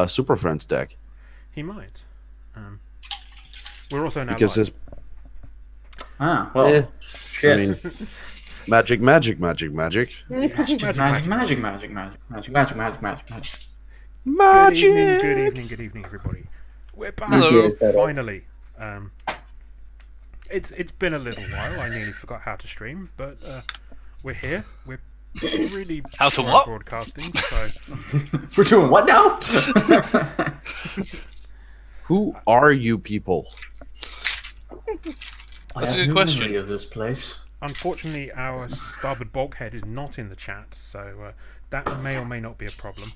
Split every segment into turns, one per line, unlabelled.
Super Friends deck
He might. Um, we're also now
because
live.
his
Ah,
eh,
well,
I
shit.
mean, magic, magic, magic, magic,
Magic,
Magic,
magic,
magic.
magic, magic, magic, magic, magic, magic, magic, magic.
Good evening, good
magic.
evening, good evening, everybody. We're back
Hello.
finally. It's been a little while. I nearly forgot how to stream, but we're here. We're really
How to
poor at
what?
broadcasting, so
We're doing what now?
Who are you people?
I
That's a
have
good
no
question.
memory of this place.
unfortunately our starboard bulkhead is not in the chat, so that may or may not be a problem.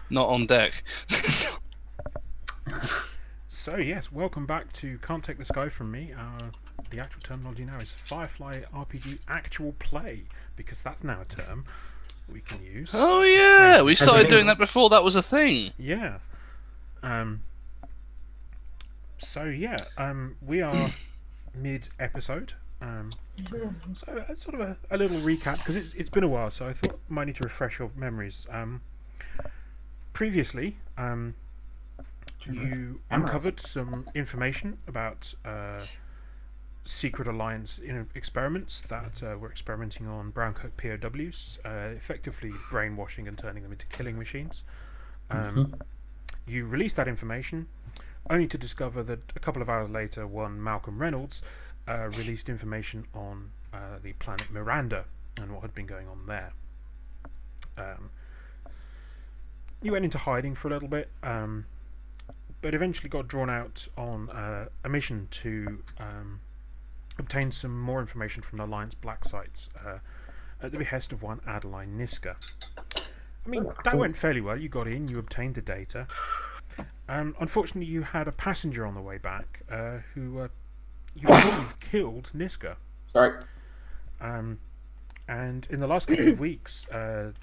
Not on deck.
So yes, welcome back to Can't Take the Sky From Me. The actual terminology now is Firefly RPG Actual Play, because that's now a term we can use.
Oh yeah, we
Has it
started
been-
doing that before that was a thing.
Yeah. So yeah, we are mid-episode. So sort of a little recap, because it's been a while, so I thought I might need to refresh your memories. Previously, you uncovered some information about Secret Alliance experiments that were experimenting on browncoat POWs, effectively brainwashing and turning them into killing machines. You released that information, only to discover that a couple of hours later, one Malcolm Reynolds released information on the planet Miranda and what had been going on there. You went into hiding for a little bit, but eventually got drawn out on a mission to obtain some more information from the Alliance black sites at the behest of one Adeline Niska. I mean, that went fairly well. You got in, you obtained the data. Unfortunately, you had a passenger on the way back who you believe killed Niska.
Sorry.
And in the last couple of weeks, the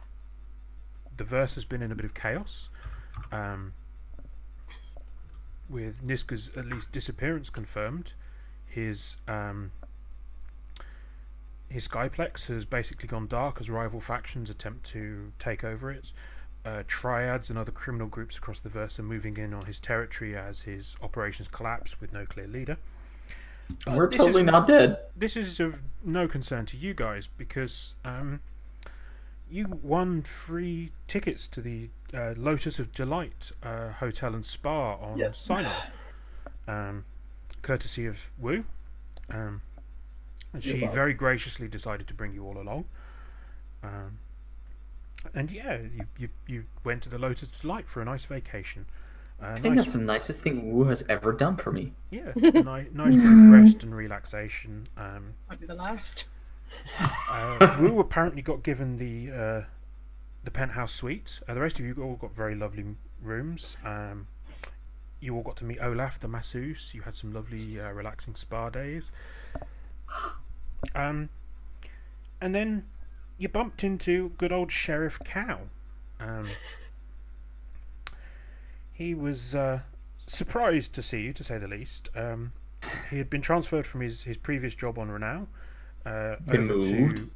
verse has been in a bit of chaos, with Niska's at least disappearance confirmed. His Skyplex has basically gone dark as rival factions attempt to take over it. Triads and other criminal groups across the verse are moving in on his territory as his operations collapse with no clear leader.
We're totally not dead.
This is of no concern to you guys, because you won free tickets to the Lotus of Delight Hotel and Spa on Sinai, courtesy of Wu. And she very graciously decided to bring you all along. And yeah, you went to the Lotus of Delight for a nice vacation.
I think that's the nicest thing Wu has ever done for me.
Yeah, nice bit of rest and relaxation.
Might be the last.
Wu apparently got given the penthouse suite. The rest of you all got very lovely rooms. You all got to meet Olaf, the masseuse. You had some lovely, relaxing spa days. And then you bumped into good old Sheriff Cow. He was surprised to see you, to say the least. He had been transferred from his previous job on Renown over to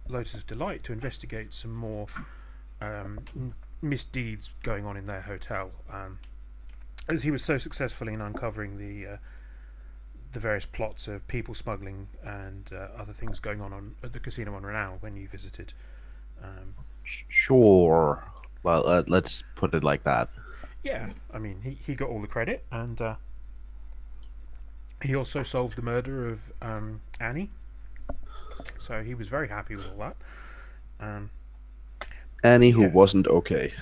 Lotus of Delight to investigate some more misdeeds going on in their hotel. As he was so successful in uncovering the various plots of people smuggling and other things going on at the casino on Renown when you visited.
Sure. Well, let's put it like that.
Yeah, I mean, he got all the credit, and he also solved the murder of Annie. So he was very happy with all that.
Annie, who
Yeah.
wasn't okay.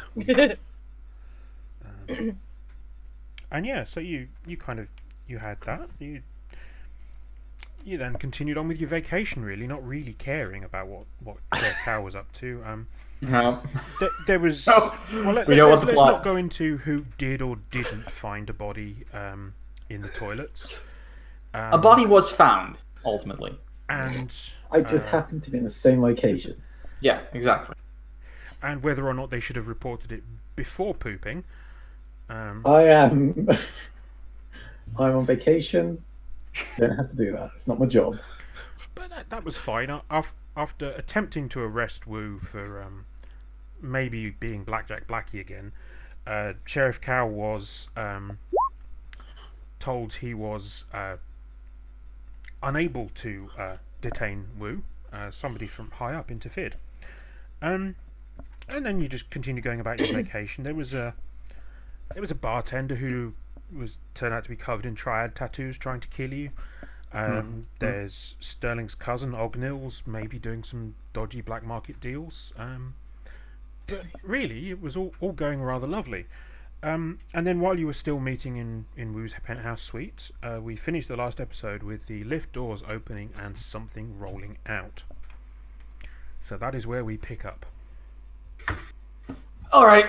And yeah, so you had that. You then continued on with your vacation, really, not really caring about what Jeff Cow was up to.
No.
There was.
No.
Well,
We don't want the
let's
plot.
not go into who did or didn't find a body in the toilets.
A body was found, ultimately.
And
I just happened to be in the same location.
Yeah, exactly.
and whether or not they should have reported it before pooping.
I am. I'm on vacation. Don't have to do that. It's not my job.
But that was fine. After attempting to arrest Wu for maybe being Blackjack Blackie again, Sheriff Cow was told he was unable to detain Wu. Somebody from high up interfered. And then you just continue going about your vacation. There was a bartender who turned out to be covered in triad tattoos, trying to kill you. There's Sterling's cousin Ognil's maybe doing some dodgy black market deals. But really, it was all going rather lovely. And then while you were still meeting in Wu's penthouse suite, we finished the last episode with the lift doors opening and something rolling out. So that is where we pick up.
All right.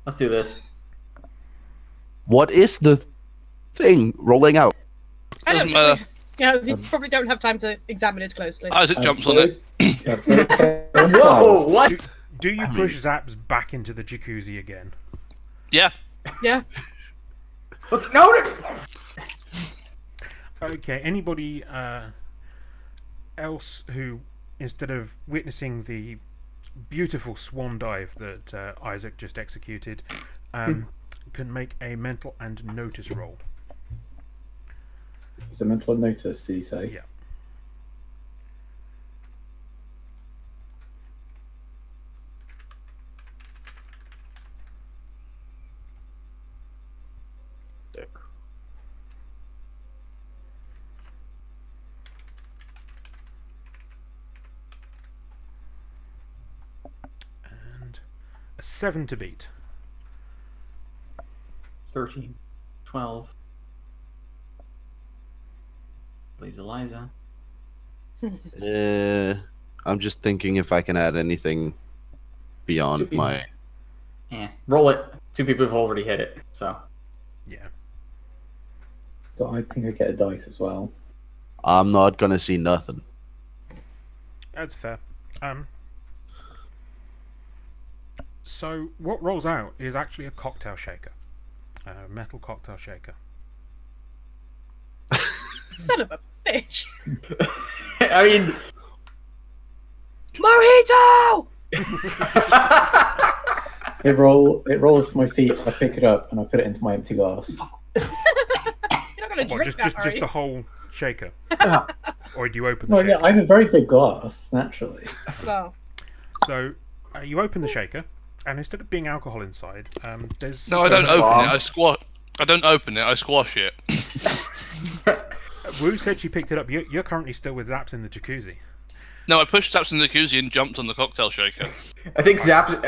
Let's do this.
What is the thing rolling out?
I don't
Doesn't
know.
matter.
Yeah, you probably don't have time to examine it closely.
Isaac jumps on it.
Whoa! What?
Do you push Zaps back into the jacuzzi again?
Yeah.
Yeah.
What? No.
Okay, anybody else who, instead of witnessing the beautiful swan dive that Isaac just executed, can make a mental and notice roll?
It's a mental notice, did you say?
Yeah.
There.
And a 7 to beat.
13, 12. Leaves Eliza.
I'm just thinking if I can add anything beyond my.
Roll it. 2 people have already hit it, so.
Yeah.
But I think I get a dice as well.
I'm not gonna see nothing.
That's fair. So what rolls out is actually a cocktail shaker, a metal cocktail shaker.
Son of a bitch.
I mean,
Mojito!
It rolls to my feet. I pick it up and I put it into my empty glass.
You're not gonna
What,
drink that, are
just
you?
the whole shaker, or do you open the
Well,
shaker?
yeah, I have a very big glass naturally.
Well,
So you open the shaker, and instead of being alcohol inside, there's
No, I don't open it. I squash. I don't open it. I squash it.
Wu said she picked it up. You're currently still with Zaps in the jacuzzi.
No, I pushed Zaps in the jacuzzi and jumped on the cocktail shaker.
I think Zap.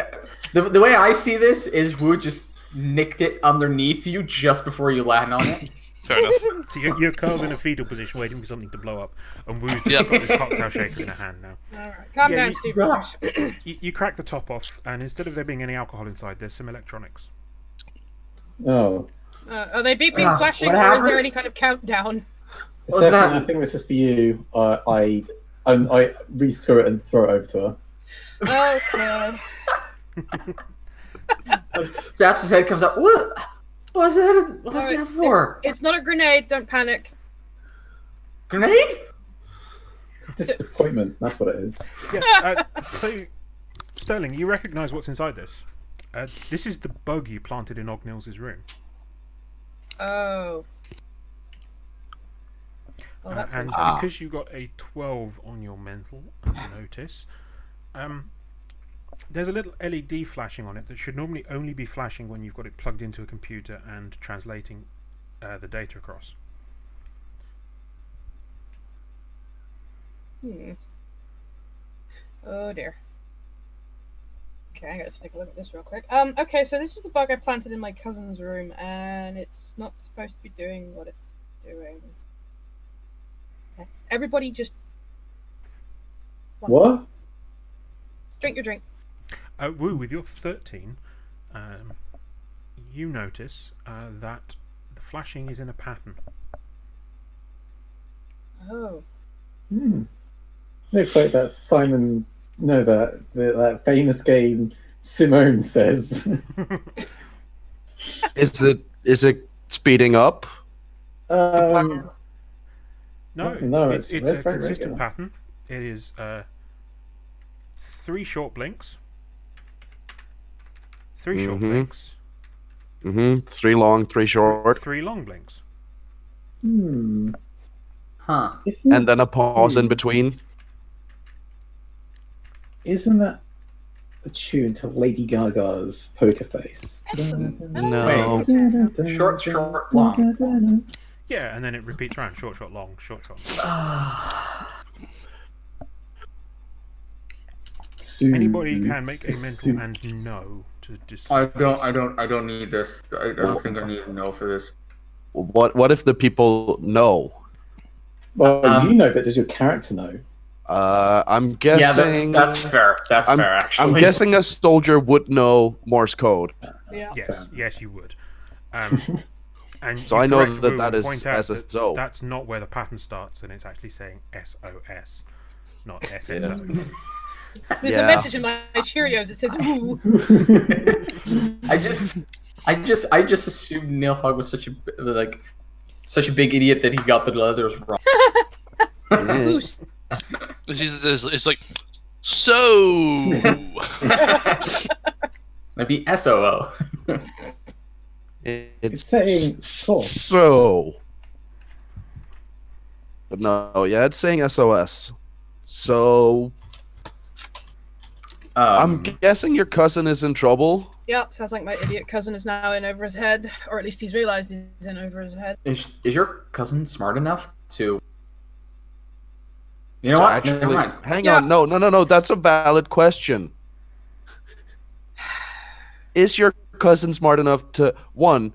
The way I see this is Wu just nicked it underneath you just before you land on it.
Fair enough.
So you're curled in a fetal position, waiting for something to blow up, and Wu's just
Yep.
got this cocktail shaker in her hand now.
alright. Calm
Yeah,
down,
you-
Steve.
You crack the top off, and instead of there being any alcohol inside, there's some electronics.
Oh.
Are they beeping,
Ah,
flashing,
what
or is
happened?
there any kind of countdown?
What's
Stephanie,
that?
I think this is for you. I re-screw it and throw it over to her.
Oh, God.
Zap's head comes up. What? What's that? What's that for?
It's not a grenade, don't panic.
Grenade?
It's a disappointment. That's what it is.
Yeah. So, Sterling, you recognise what's inside this? This is the bug you planted in Ognil's room.
Oh. Oh, that's
And
interesting.
because you got a 12 on your mental notice, there's a little LED flashing on it that should normally only be flashing when you've got it plugged into a computer and translating the data across.
Oh, dear. Okay, I gotta take a look at this real quick. Okay, so this is the bug I planted in my cousin's room, and it's not supposed to be doing what it's doing. Okay. Everybody just...
What?
Drink your drink.
Wu, with your 13, you notice that the flashing is in a pattern.
Oh.
Looks like that Simon. No, that famous game Simone says.
Is it speeding up?
um,
No,
it's
it's a
very
consistent
regular.
pattern. It is 3 short blinks, 3 short
Mhm.
blinks.
3 long, 3 short,
3 long blinks.
Hmm.
Huh.
If you
and then a pause in
do-
between.
Isn't that attuned to Lady Gaga's Poker Face?
No.
Short, short, long.
Yeah, and then it repeats around. Short, short, long, short, short. Anybody can make a mental and no to decipher this.
I don't need this. I don't think I need to know for this.
What if the people know?
Well, you know, but does your character know?
I'm
Yeah,
guessing.
that's fair. That's fair, actually.
I'm guessing a soldier would know Morse code,
Yeah.
Yes, you would. And
so
you
I know
correct
that
Wu
that
and
is
point out that
SSO.
that's not where the pattern starts, and it's actually saying SOS, not SSO.
There's
Yeah.
a message in my Cheerios that says "ooh."
I just assumed Neil Hogg was such a big idiot that he got the letters wrong.
Yeah.
Boost.
It's like, so.
Maybe SOO.
It's
saying source.
so. But no, yeah, it's saying SOS. So I'm guessing your cousin is in trouble.
Yep, sounds like my idiot cousin is now in over his head, or at least he's realised he's in over his head.
Is your cousin smart enough to? You know
to
what?
actually,
Never mind.
hang
Yeah.
on, no. That's a valid question. Is your cousin smart enough to one,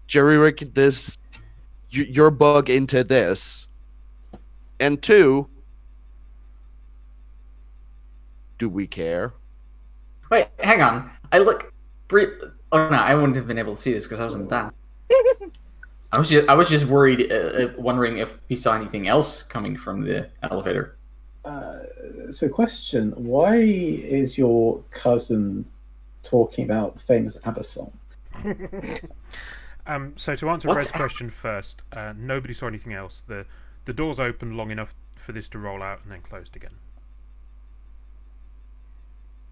jerry-rig this, your bug into this, and two, do we care?
Wait, hang on. I look. Oh no, I wouldn't have been able to see this because I was in the bath. I was just worried, wondering if he saw anything else coming from the elevator.
So, question: why is your cousin talking about the famous ABBA song?
So to answer
What's
Red's question first, nobody saw anything else. The doors opened long enough for this to roll out and then closed again.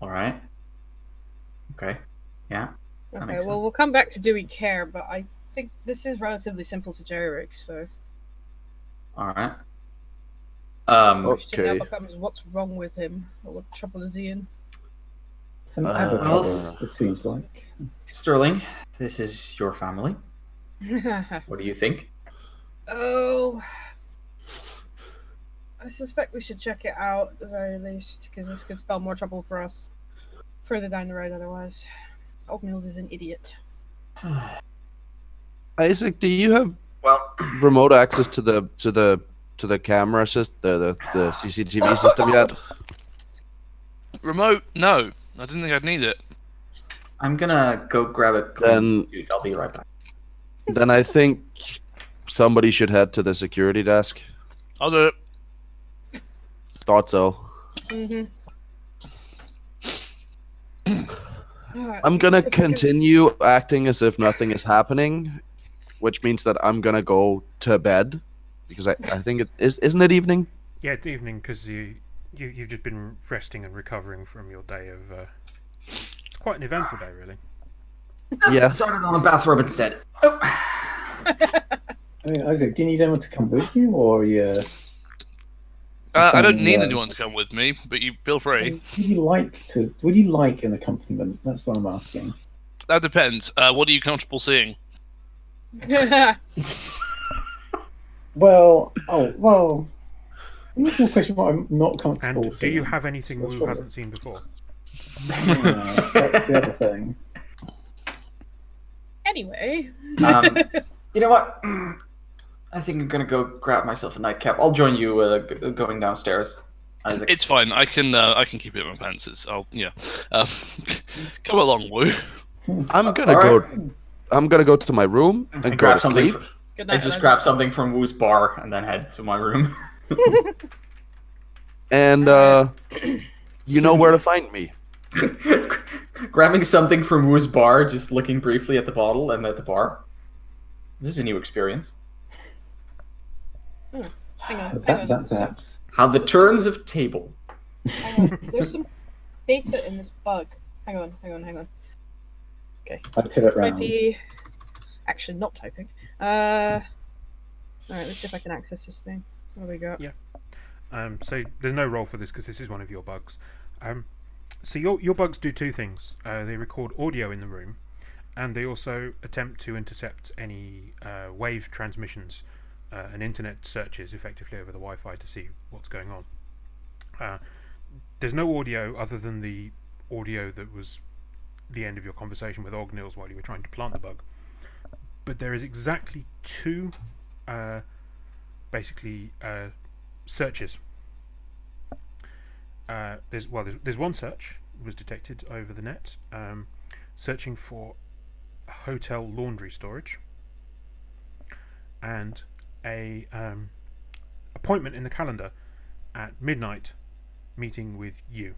All right. Okay. Yeah. That
Okay,
makes
well,
sense.
we'll come back to do we care, but I think this is relatively simple to jerry-rig, so
All right.
the question now
Okay.
becomes what's wrong with him, or what trouble is he in?
It's an
Uh,
ABBA
well,
cover, it seems like.
Sterling, this is your family. What do you think?
Oh, I suspect we should check it out at the very least, because this could spell more trouble for us further down the road otherwise. Old Mills is an idiot.
Isaac, do you have
Well,
remote access to the camera the CCTV system yet?
Remote? No. I didn't think I'd need it.
I'm gonna go grab a
Then-
clean suit. I'll be right back.
Then I think somebody should head to the security desk.
I'll do it.
Thought so.
Mm-hmm.
I'm gonna continue acting as if nothing is happening, which means that I'm gonna go to bed because I think it is. Isn't it evening?
Yeah, it's evening because you've just been resting and recovering from your day of. It's quite an eventful day, really.
Yeah.
Started on a bathrobe instead. Oh.
I mean, Isaac, do you need anyone to come with you, or you?
I don't need
Yeah.
anyone to come with me, but you feel free.
Would you like to? Would you like an accompaniment? That's what I'm asking.
That depends. What are you comfortable seeing?
Well, Here's more question: what I'm not comfortable
And do
seeing.
you have anything
What's
Wu
wrong?
hasn't seen before?
That's the other thing.
Anyway.
You know what? I think I'm gonna go grab myself a nightcap. I'll join you going downstairs. Isaac.
It's fine. I can keep it in my pants. Come along, Wu.
I'm gonna
All
go.
right.
I'm gonna go to my room and go
grab
to
something.
sleep.
Good
I
night,
just
Eliza.
grab something from Wu's bar and then head to my room.
And you know where to find me.
Grabbing something from Wu's bar, just looking briefly at the bottle and at the bar. This is a new experience.
Hang on.
That's
How the turns of table.
Hang on. There's some data in this bug. Hang on. Okay.
I pivot round.
Typey. Actually, not typing. Alright, let's see if I can access this thing. What do we got?
Yeah. So there's no roll for this because this is one of your bugs. So your bugs do two things. They record audio in the room, and they also attempt to intercept any wave transmissions and internet searches effectively over the Wi-Fi to see what's going on. There's no audio other than the audio that was the end of your conversation with Ognils while you were trying to plant the bug. But there is exactly two, searches. There's one search was detected over the net, searching for hotel laundry storage, and a appointment in the calendar at midnight, meeting with you.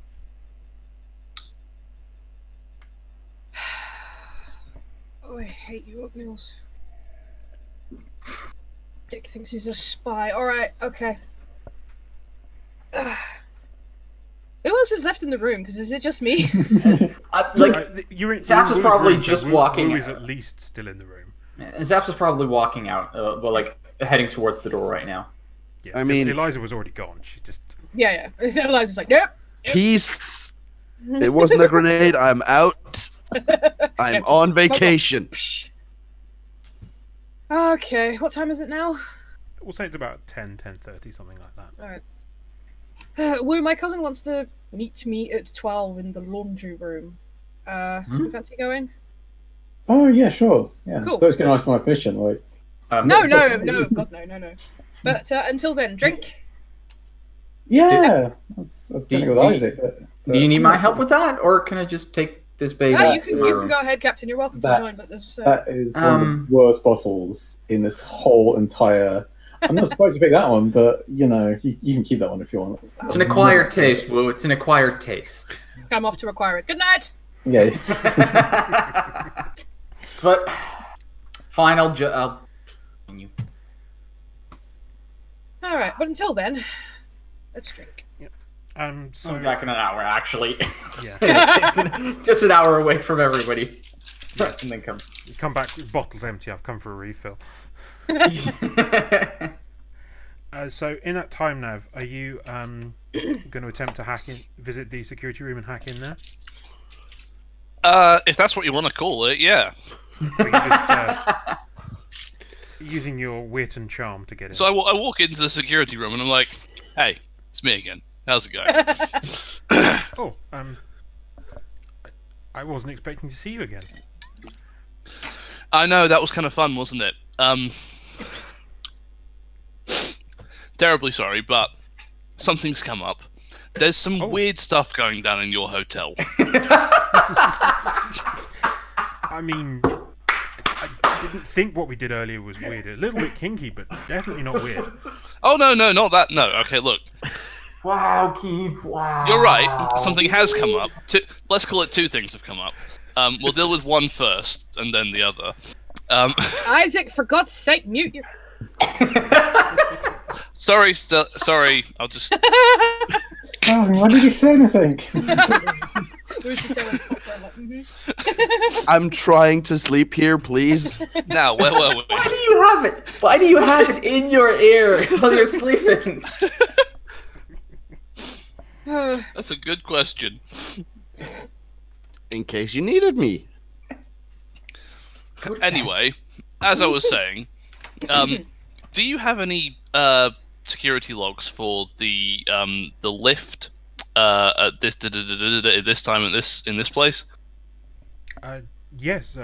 Oh, I hate you, Ognils. Dick thinks he's a spy. Alright, okay. Who else is left in the room? Because is it just me?
Zaps is probably just walking.
Who is at least still in the room?
Zaps is probably walking out, heading towards the door right now.
Yeah,
I mean,
Eliza was already gone. She's just
Yeah. Eliza's like, nope.
Peace. It wasn't a grenade. I'm out. I'm on vacation.
Okay, what time is it now?
we'll say it's about 10:30, something like that.
Alright. Woo, my cousin wants to meet me at 12 in the laundry room. Do you fancy going?
Oh yeah, sure. Yeah.
Cool.
I was going to ask for my permission. Like,
No, God, no. But until then, drink.
yeah, I was going to go with Isaac.
Do you need my help with that, or can I just take this baby?
No, you can go ahead, Captain. You're welcome to join. But there's
that is one of the worst bottles in this whole entire. I'm not supposed to pick that one, but you know, you can keep that one if you want.
It's an acquired taste, Woo. It's an acquired taste.
I'm off to acquire it. Good night.
Yeah.
But fine, I'll you.
All right, but until then, let's drink.
So
I'll be back in an hour, actually.
Yeah.
just an hour away from everybody.
Yeah.
And then come.
You come back with bottles empty. I've come for a refill. So in that time, Nav, are you going to attempt to visit the security room and hack in there?
If that's what you want to call it, yeah.
Or are you just using your wit and charm to get in?
So I walk into the security room and I'm like, "Hey, it's me again. How's it going?"
Oh, I wasn't expecting to see you again.
I know, that was kind of fun, wasn't it? Terribly sorry, but something's come up. There's some weird stuff going down in your hotel.
I mean, I didn't think what we did earlier was weird. A little bit kinky, but definitely not weird.
Oh, no, not that. No, okay, look.
Wow, Keith, wow.
You're right. Something has come up. Let's call it two things have come up. We'll deal with one first, and then the other.
Isaac, for God's sake, mute your...
Sorry, I'll just...
Darling, why did you say anything?
I'm trying to sleep here, please.
Now, where were we?
Why do you have it? Why do you have it in your ear while you're sleeping?
That's a good question.
In case you needed me.
Anyway, as I was saying, do you have any security logs for the lift at this time in this place?
Yes.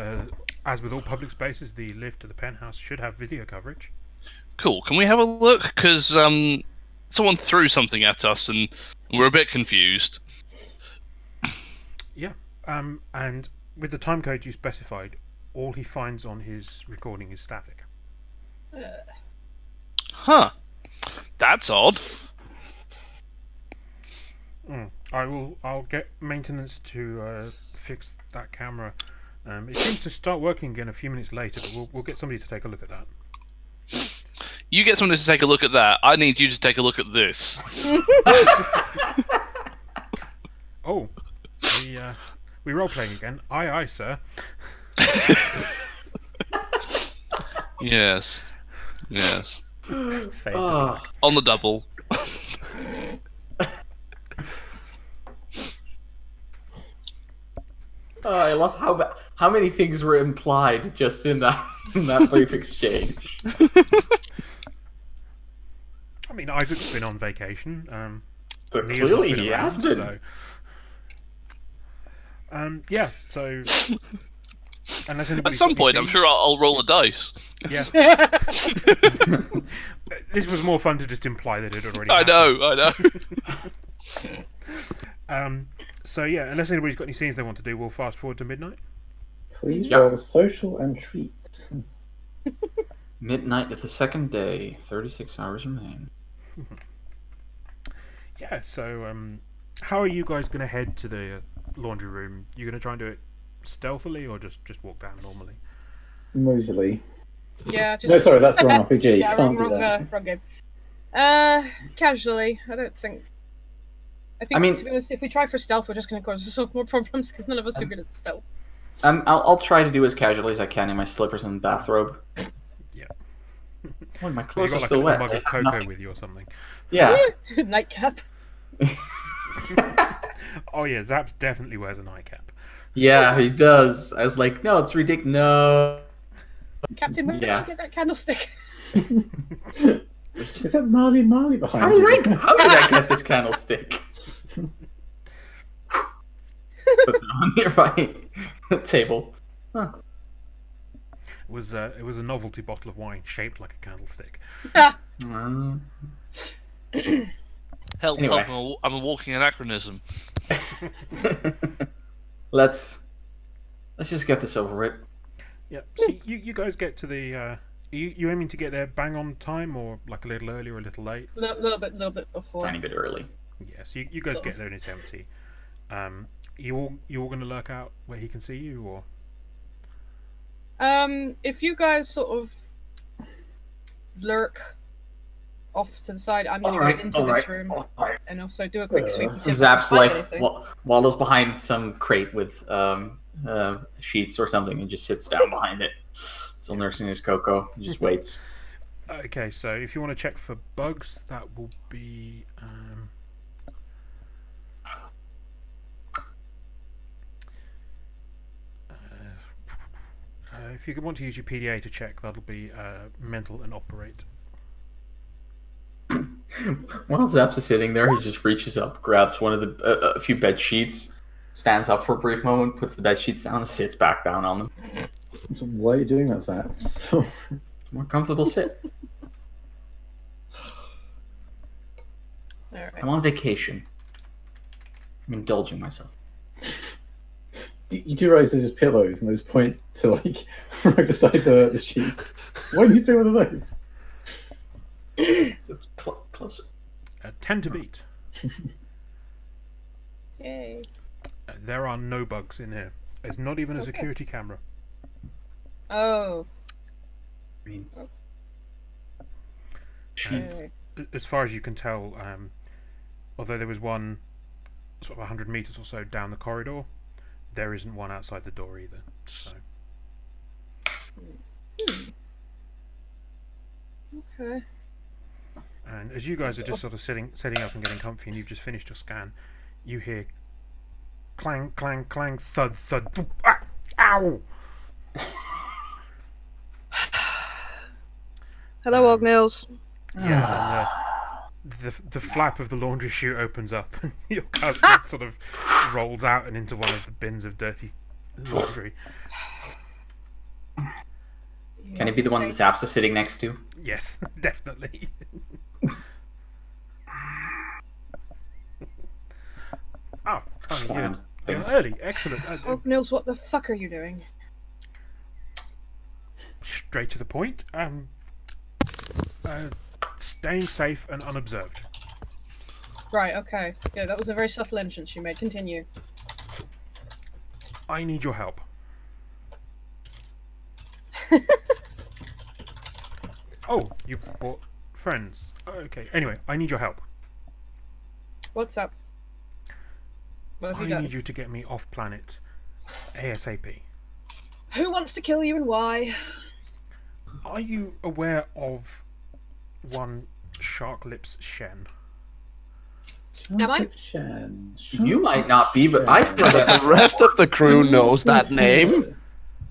As with all public spaces, the lift to the penthouse should have video coverage.
Cool. Can we have a look? Because someone threw something at us and we're a bit confused.
Yeah. And with the time code you specified, all he finds on his recording is static.
Huh. That's odd.
I'll get maintenance to fix that camera. It seems to start working again a few minutes later, but we'll get somebody to take a look at that.
You get someone to take a look at that. I need you to take a look at this.
Oh, We role playing again. Aye, aye, sir.
Yes. Yes.
Fade to
Oh,
black.
On the double.
I love how many things were implied just in that brief exchange.
I mean, Isaac's been on vacation.
So
Nia's not
clearly
been
he
around,
has been.
So, yeah. So, unless
At
anybody's
some
got any
point, I'm
scenes-
sure I'll roll a dice.
Yeah. This was more fun to just imply that it already.
I
happened.
know.
So yeah, unless anybody's got any scenes they want to do, we'll fast forward to midnight.
Please
Yeah.
roll social and treat.
Midnight of the second day. 36 hours remain.
Yeah. So, how are you guys going to head to the laundry room? You going to try and do it stealthily or just walk down normally?
Mosely.
Yeah, just
No, sorry, that's the wrong RPG.
yeah,
Can't
wrong,
do that.
wrong game. Casually. I don't think. I
mean-
to be honest, if we try for stealth, we're just going to cause ourselves more problems because none of us are good at stealth.
I'll try to do as casually as I can in my slippers and bathrobe.
Yeah.
Oh, my
You
clothes
got
are
like
still
a
wet.
mug
I
of
have
cocoa
nothing.
with you or something.
Yeah.
Nightcap.
Oh yeah, Zaps definitely wears a nightcap.
Yeah, he does. I was like, no, it's ridiculous. No.
Captain, where
Yeah.
did you get that candlestick?
Is that Marley and Marley behind
How
you?
did I get this candlestick? Puts it on nearby table. Huh.
It was a novelty bottle of wine shaped like a candlestick.
Mm.
Help!
Anyway.
Help! I'm a walking anachronism.
Let's just get this over with.
Yeah. So you guys get to the. You aiming to get there bang on time or like a little early or a little late?
little bit before.
Tiny bit early.
Yeah. So you guys get there and it's empty. You all going to lurk out where he can see you or?
If you guys sort of lurk off to the side, I'm gonna go into this room and also do a quick sweep and see if I can
Zap's
find
like
anything.
Wallows behind some crate with sheets or something and just sits down behind it, still nursing his cocoa. He just waits.
Okay, so if you want to check for bugs, that will be. If you want to use your PDA to check, that'll be mental and operate.
While Zaps is sitting there, he just reaches up, grabs one of the a few bed sheets, stands up for a brief moment, puts the bed sheets down, and sits back down on them.
So why are you doing that, Zaps?
More comfortable sit.
Alright.
I'm on vacation. I'm indulging myself.
You do realize there's just pillows and those point to like right beside the sheets. Why do you spend one of those?
So closer.
10 to beat.
Yay.
There are no bugs in here. There's not even a
Okay.
security camera.
Oh.
I mean,
Okay.
As far as you can tell, although there was one sort of 100 meters or so down the corridor, there isn't one outside the door either. So
Okay.
and as you guys are just sort of setting up and getting comfy, and you've just finished your scan, you hear clang, clang, clang, thud, thud, thump, ah, ow!
Hello, Ognails.
Yeah, and the flap of the laundry chute opens up, and your cousin sort of rolls out and into one of the bins of dirty laundry.
can it be the one that Zaps is sitting next to?
Yes, definitely. Oh,
Slams the
you're
thing.
early. Excellent.
Ognails, what the fuck are you doing?
Straight to the point. Staying safe and unobserved.
Right, okay. Yeah, that was a very subtle entrance you made. Continue.
I need your help. Oh, you brought friends. Okay. Anyway, I need your help.
What's up? What have you
I
done?
need you to get me off planet ASAP.
Who wants to kill you and why?
Are you aware of one Shark Lips Shen?
Am I?
You might not be, but I've heard
But
that.
the rest of the crew knows that name.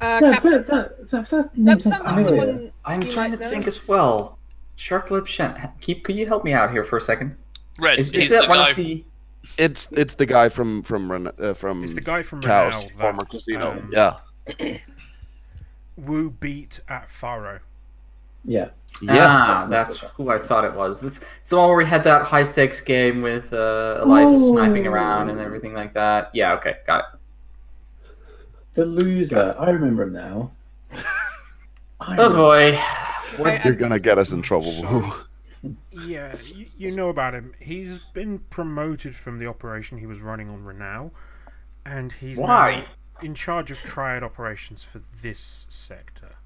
Captain, that sounds like
familiar.
someone
I'm
you
trying
might
to
know.
think as well. Shark Lip Shen. Could you help me out here for a second?
Red,
Is
he's
that
the
one
guy.
of the?
It's the guy from
It's the guy from
Chaos,
Renau
former
that
casino. Yeah.
Wu beat at Faro.
Yeah.
Yeah.
That's who I thought it was. It's the one where we had that high stakes game with Eliza sniping around and everything like that. Yeah. Okay. Got it.
The loser. I remember him now.
Oh boy.
Okay,
You're gonna get us in trouble.
So, yeah, you know about him. He's been promoted from the operation he was running on Renau, and he's
Why?
now in charge of triad operations for this sector.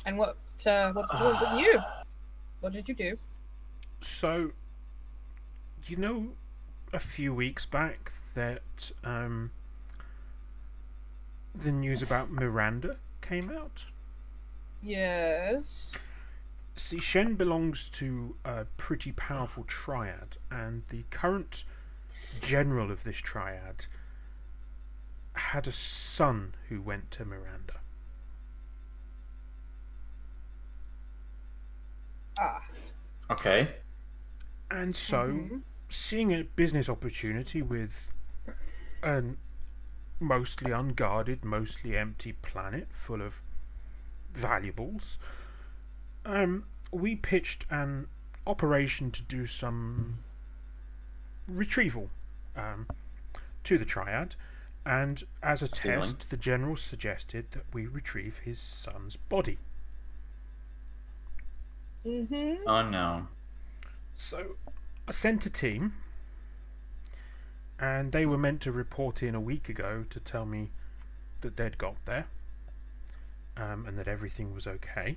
And what you? What did you do?
So, you know, a few weeks back that the news about Miranda came out.
Yes.
See, Shen belongs to a pretty powerful triad, and the current general of this triad had a son who went to Miranda.
Ah.
Okay.
And so, seeing a business opportunity with a mostly unguarded, mostly empty planet full of valuables, we pitched an operation to do some retrieval to the Triad, and as a
Stealing.
test, the General suggested that we retrieve his son's body.
Mm-hmm.
Oh no.
So, I sent a team, and they were meant to report in a week ago to tell me that they'd got there, and that everything was okay.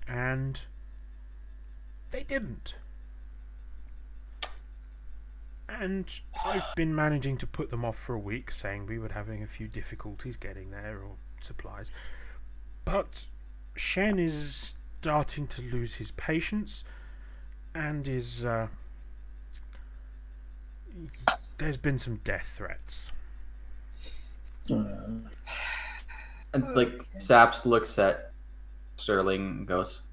And they didn't. And I've been managing to put them off for a week, saying we were having a few difficulties getting there, or supplies. But Shen is starting to lose his patience, and is there's been some death threats.
And like Saps looks at Sterling and goes,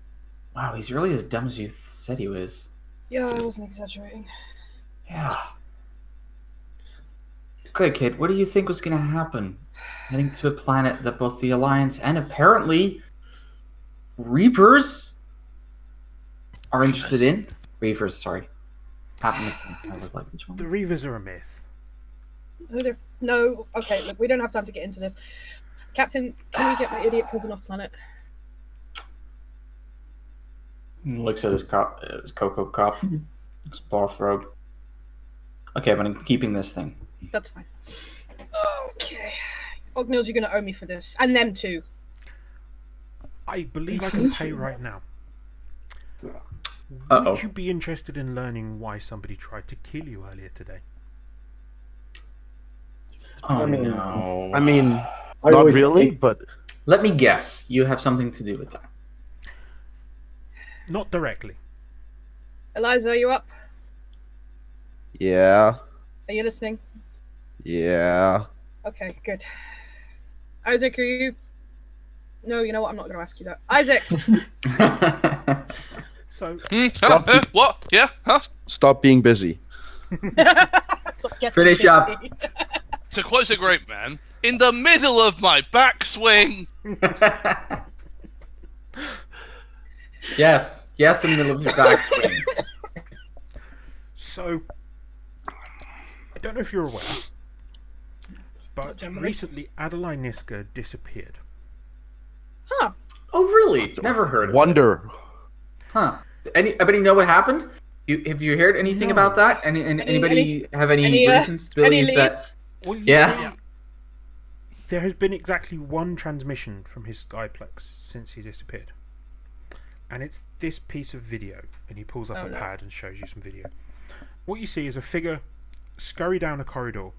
"Wow, he's really as dumb as you said he was."
Yeah, I wasn't exaggerating.
Yeah. Okay, kid, what do you think was going to happen? Heading to a planet that both the Alliance and apparently Reapers are interested in? Reavers, sorry. That makes sense. I was like, which one?
The Reavers are a myth.
No, okay, look, we don't have time to get into this. Captain, can we get my idiot cousin off planet?
He looks at his Cocoa cup. His bathrobe. Okay, but I'm keeping this thing.
That's fine. Okay. Ognils, you're gonna owe me for this. And them too.
I believe I can pay right now.
Uh-oh.
Would you be interested in learning why somebody tried to kill you earlier today?
Oh,
I mean-
no.
I mean,
I
not
always
really,
think-
but
Let me guess. You have something to do with that.
Not directly.
Eliza, are you up?
yeah,
Are you listening?
yeah.
Okay, good. Isaac, are you... No, you know what? I'm not going to ask you that. Isaac!
So,
Stop.
What? Yeah? Huh?
Stop being busy.
Stop getting
Finish
busy.
up.
To quote a great man, in the middle of my backswing.
Yes, in the middle of your backswing.
so I don't know if you're aware, but recently Adeline Niska disappeared.
Huh.
Oh, really? Never heard of it.
Wonder.
Huh. Anybody know what happened? Have you heard anything
No.
about that? Anybody have any reasons to
any
believe that?
leads?
Well, you
Yeah.
see, there has been exactly one transmission from his Skyplex since he disappeared. And it's this piece of video. And he pulls up
Oh,
a
no.
pad and shows you some video. What you see is a figure scurry down a corridor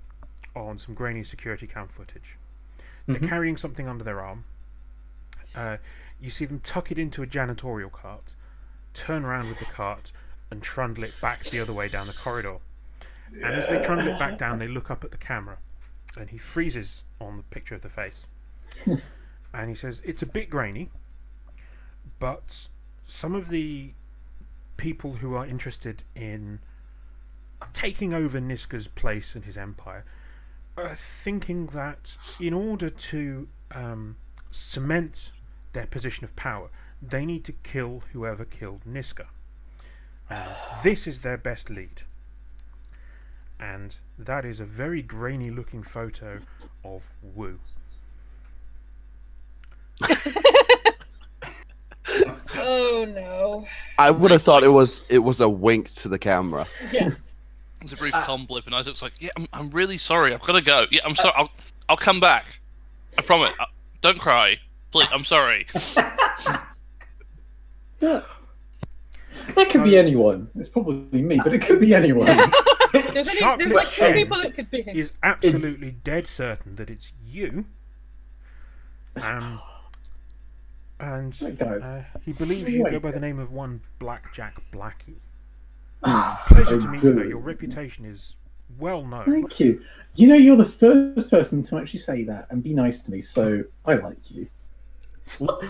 on some grainy security cam footage. They're carrying something under their arm. You see them tuck it into a janitorial cart, turn around with the cart, and trundle it back the other way down the corridor. And as they trundle it back down, they look up at the camera, and he freezes on the picture of the face. And he says, "It's a bit grainy, but some of the people who are interested in taking over Niska's place in his empire are thinking that in order to cement their position of power, they need to kill whoever killed Niska. This is their best lead." And that is a very grainy looking photo of Wu.
Oh no.
I would have thought it was a wink to the camera.
Yeah.
It's a brief calm blip, and Isaac's like, "Yeah, I'm really sorry. I've got to go. Yeah, I'm sorry. I'll come back. I promise. Don't cry, please. I'm sorry."
Yeah. That could be anyone. It's probably me, but it could be anyone.
There's like two people that could be him.
Is absolutely dead certain that it's you. And he believes you go by the name of one Blackjack Blackie. Pleasure to meet you, though. Your reputation is well known.
Thank you. You know, you're the first person to actually say that and be nice to me, so I like you.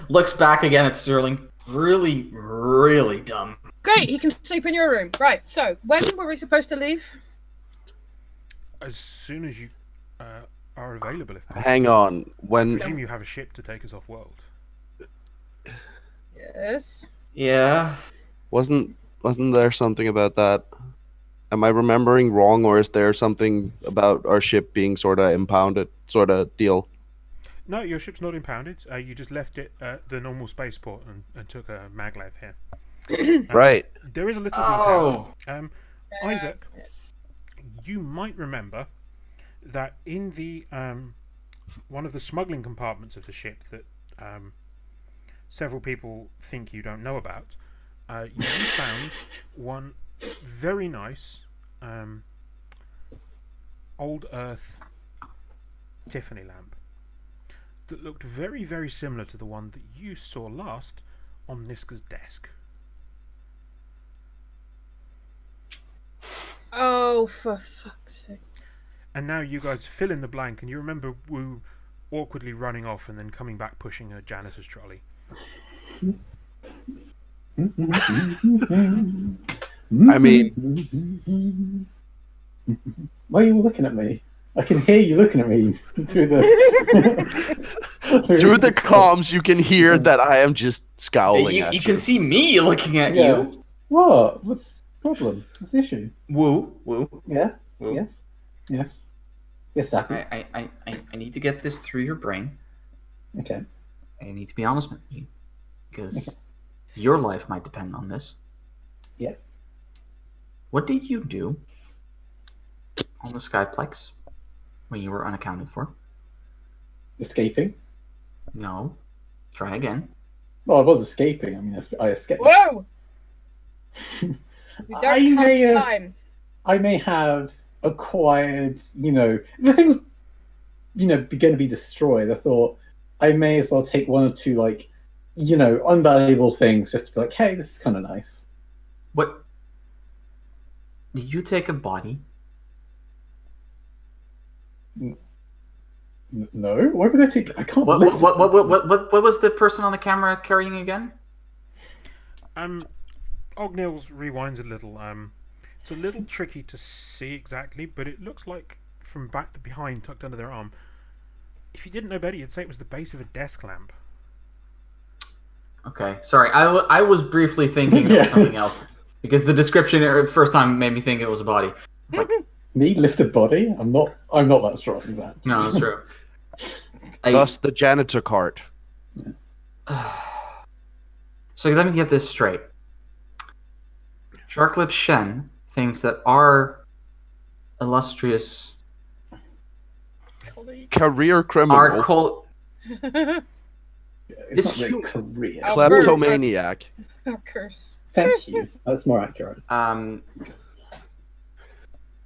Looks back again at Sterling. Really, really dumb.
Great, he can sleep in your room. Right, so when were we supposed to leave?
As soon as you are available, if possible.
Hang on.
I
When
presume you have a ship to take us off world.
Yes.
Yeah.
wasn't there something about that? Am I remembering wrong, or is there something about our ship being sort of impounded, sort of deal?
No, your ship's not impounded. You just left it at the normal spaceport and took a maglev here.
Right.
There is a little detail.
Oh.
Isaac, you might remember that in the one of the smuggling compartments of the ship that several people think you don't know about, you found one very nice old Earth Tiffany lamp that looked very, very similar to the one that you saw last on Niska's desk.
Oh, for fuck's sake.
And now you guys fill in the blank, and you remember Wu awkwardly running off and then coming back pushing a janitor's trolley.
I mean,
why are you looking at me? I can hear you looking at me through the
through the comms, you can hear that I am just scowling at
You can see me looking at
Yeah.
you.
What? What's the problem? What's the issue?
Woo.
Yeah.
Woo.
Yes. Yes. Yes, Happy.
I need to get this through your brain.
Okay.
I need to be honest with you, because your life might depend on this.
Yeah.
What did you do on the Skyplex when you were unaccounted for?
Escaping.
No. Try again.
Well, I was escaping. I mean, I escaped.
Whoa! We don't
I
have
may,
time.
I may have acquired, the thing's, going to be destroyed. I thought I may as well take one or two, unvaluable things just to be like, hey, this is kind of nice.
What? Did you take a body?
No, why would I take? I can't.
What
lift
was the person on the camera carrying again?
Ognils rewinds a little. It's a little tricky to see exactly, but it looks like from back to behind, tucked under their arm. If you didn't know better, you'd say it was the base of a desk lamp.
Okay, sorry. I was briefly thinking of something else because the description first time made me think it was a body. It's like,
me lift a body? I'm not that strong as that.
no, that's true.
Thus the janitor cart.
So let me get this straight. Sharklip Shen thinks that our illustrious
Career criminal.
It's
This
not really
human-
career.
Kleptomaniac.
Oh, curse.
Thank you. That's more accurate.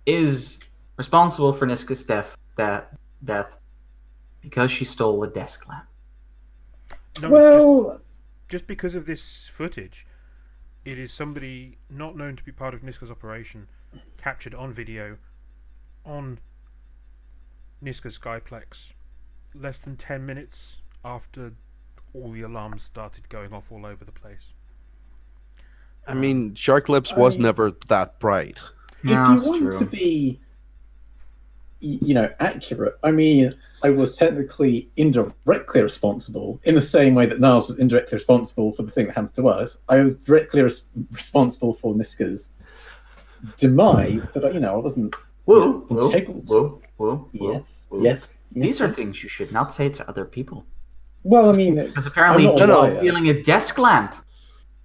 is responsible for Niska's death because she stole a desk lamp.
No,
Well,
just because of this footage, it is somebody not known to be part of Niska's operation, captured on video, on Niska's Skyplex, less than 10 minutes after all the alarms started going off all over the place.
I mean, Shark Lips was never that bright.
if you want to be, accurate, I mean, I was technically indirectly responsible in the same way that Niles was indirectly responsible for the thing that happened to us. I was directly responsible for Niska's demise, but I wasn't integral.
Whoa.
Yes.
These are things you should not say to other people.
Well, I mean,
Because apparently,
I'm not a liar.
stealing a desk lamp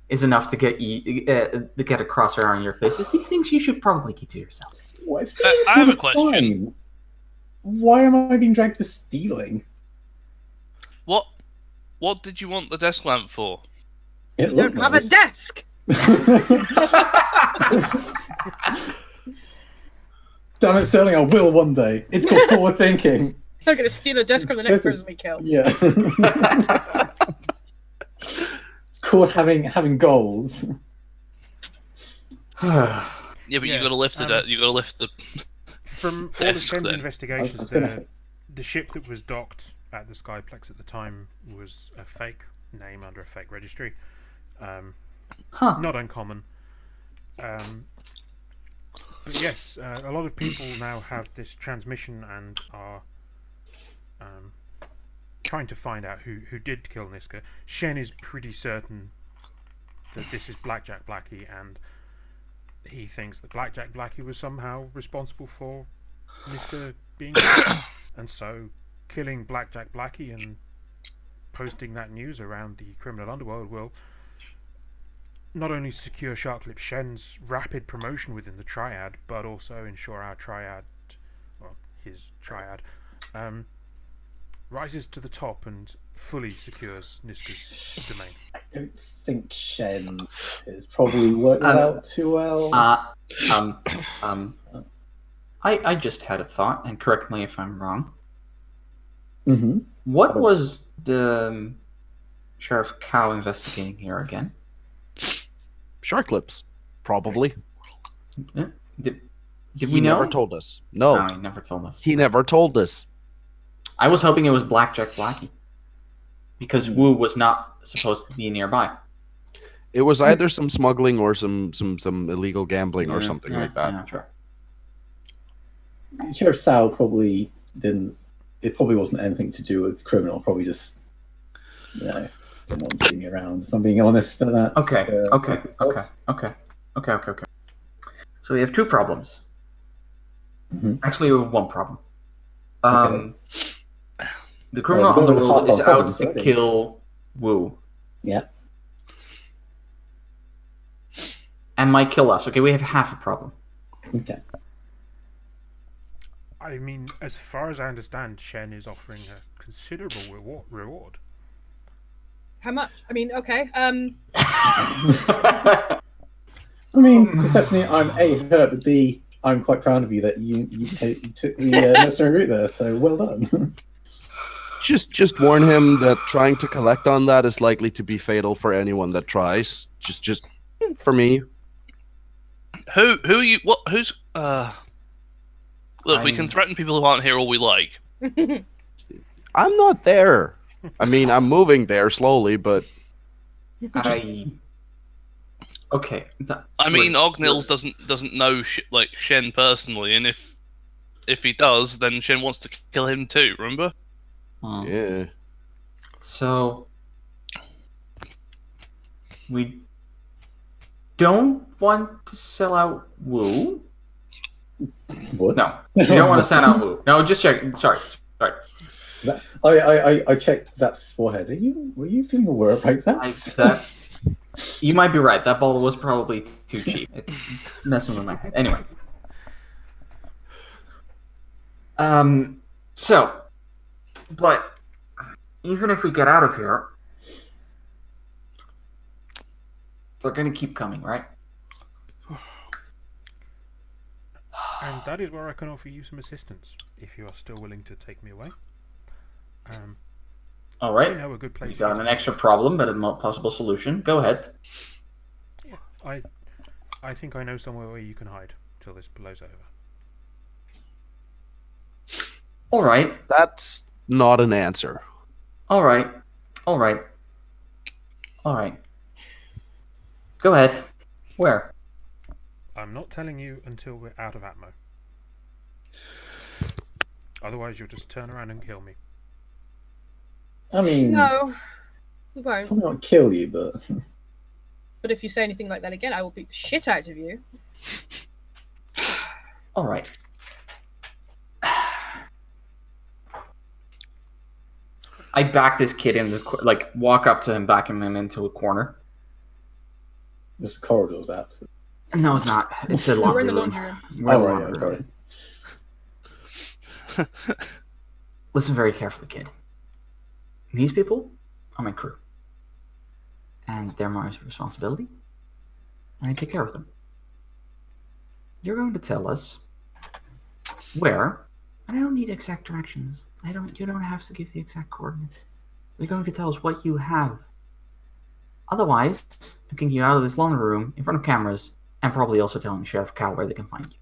is enough to get you to get a crosshair on your face. It's these things you should probably keep to yourself.
I have a question.
Fine. Why am I being dragged for stealing?
What did you want the desk lamp for?
It
You don't
looked
have a
nice.
desk.
Damn it, Sterling, I will one day. It's called forward thinking.
I'm gonna steal a desk from the next person we kill.
Yeah. It's called having goals.
Yeah, but
Yeah,
you got to lift you got to lift the.
From all the
Desk
Shen's
then.
investigations,
I was gonna-
the ship that was docked at the Skyplex at the time was a fake name under a fake registry. Not uncommon. But yes, a lot of people now have this transmission and are trying to find out who did kill Niska. Shen is pretty certain that this is Blackjack Blackie, and he thinks that Blackjack Blackie was somehow responsible for Niska being killed. And so killing Blackjack Blackie and posting that news around the criminal underworld will not only secure Sharklip Shen's rapid promotion within the triad, but also ensure our triad, well, his triad, rises to the top and fully secures Niska's domain.
I don't think Shen has probably worked that out too well.
I just had a thought, and correct me if I'm wrong.
Mm-hmm.
What was the Sheriff Cow investigating here again?
Shark Lips, probably.
Did
He
we know?
never told us. No,
No, he never told us.
he never told us.
I was hoping it was Blackjack Blackie, because Wu was not supposed to be nearby.
It was either some smuggling or some illegal gambling or something like that.
Yeah, sure.
Sheriff Sal probably didn't. It probably wasn't anything to do with criminal. Probably just, didn't want to see me around. If I'm being honest, but that's
Okay. So we have two problems.
Mhm.
Actually, we have one problem.
Okay.
The criminal
Well, we've got
underworld
a
is
couple
out
problems
to
already.
kill Wu
Yeah.
and might kill us. Okay, we have half a problem.
Okay.
I mean, as far as I understand, Shen is offering a considerable reward.
How much? I mean, okay.
I mean, definitely, I'm A, hurt, but B, I'm quite proud of you that you took the mercenary route there. So well done.
Just warn him that trying to collect on that is likely to be fatal for anyone that tries. Just for me.
Who are you? What? Who's? Look, we can
I'm-
threaten people who aren't here all we like.
I'm not there. I mean, I'm moving there slowly, but
Okay.
I mean,
we're-
Ognils doesn't know like Shen personally, and if he does, then Shen wants to kill him too. Remember?
yeah.
So we don't want to sell out Wu.
What?
No, we don't want to sell out Wu. No, just check. Sorry.
I checked Zap's forehead. Were you feeling aware about Zap's?
You might be right. That bottle was probably too cheap. It's messing with my head. Anyway. So, but even if we get out of here, they're gonna keep coming, right?
And that is where I can offer you some assistance, if you are still willing to take me away.
All
I
right.
know a good place.
You've
for you
got
to
an
go.
extra problem, but a possible solution. Go ahead.
Yeah, I think I know somewhere where you can hide till this blows over.
All right.
That's not an answer.
All right. All right. All right. Go ahead. Where?
I'm not telling you until we're out of ammo. Otherwise, you'll just turn around and kill me.
I mean,
No, we won't.
probably not kill you, but
But if you say anything like that again, I will beat the shit out of you.
All right. I back this kid in the walk up to him, back him into a corner.
this corridor's absolute.
No, it's not. It's a
No,
laundry
we're in the
room.
laundry room.
We're in
Oh,
the
right,
laundry
yeah,
room.
sorry.
Listen very carefully, kid. These people are my crew. And they're my responsibility. And I take care of them. You're going to tell us where, and I don't need exact directions. You don't have to give the exact coordinates. You're going to tell us what you have. Otherwise, I'm kicking you out of this laundry room in front of cameras, and probably also telling Sheriff Cow where they can find you.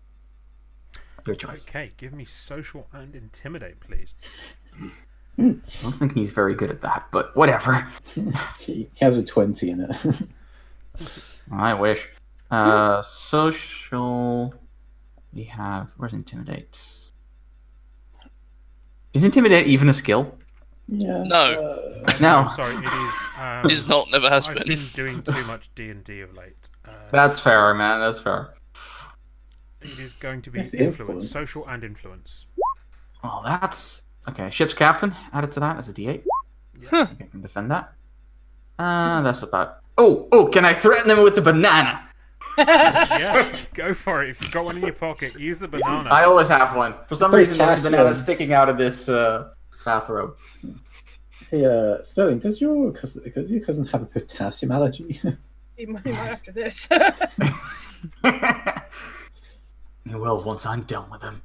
Your choice.
Okay, give me social and intimidate, please.
I don't think he's very good at that, but whatever.
He has a 20 in it.
I wish. Social. We have. Where's intimidate? Is intimidate even a skill?
Yeah.
No.
No.
I'm sorry, it is.
Is not, never has
I've
been.
been doing too much D&D of late.
That's fair, man. That's fair.
It is going to be
It's
influence,
influence.
social and influence.
Well, that's okay. Ship's captain added to that as a D8.
Huh.
I can defend that. That's about. Oh! Can I threaten them with the banana?
Yeah, go for it. If you've got one in your pocket, use the banana.
I always have one. For some reason, there's a banana
Potassium.
sticking out of this bathrobe.
Hey, Sterling, does your cousin have a potassium allergy?
He might after this.
He will once I'm done with him.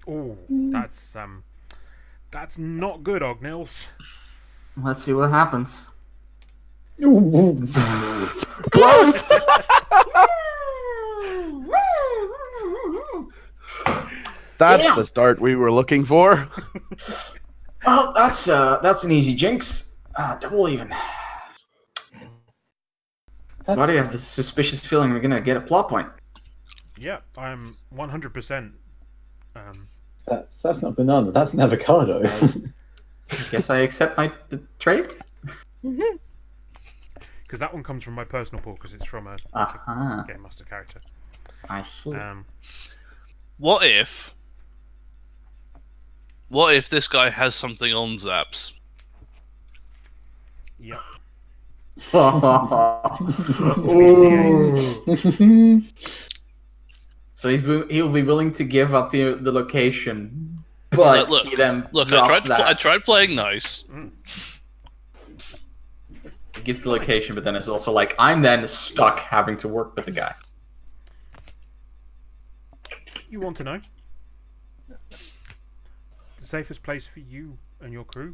Oh, that's not good, Ognils.
Let's see what happens.
Close.
That's
Yeah.
the start we were looking for.
Well, that's an easy jinx. Double even. Why do you have a suspicious feeling we're gonna get a plot point?
Yeah, I'm 100%.
That's not banana. That's an avocado.
Guess I accept the trade.
Because that one comes from my personal pool, because it's from a
Uh-huh.
Game Master character.
I see.
What if this guy has something on Zaps?
Yep.
Ooh. So he'll be willing to give up the location, but
Look,
he then
Look,
drops
I
that.
tried playing nice.
He gives the location, but then it's also like I'm then stuck having to work with the guy.
You want to know? The safest place for you and your crew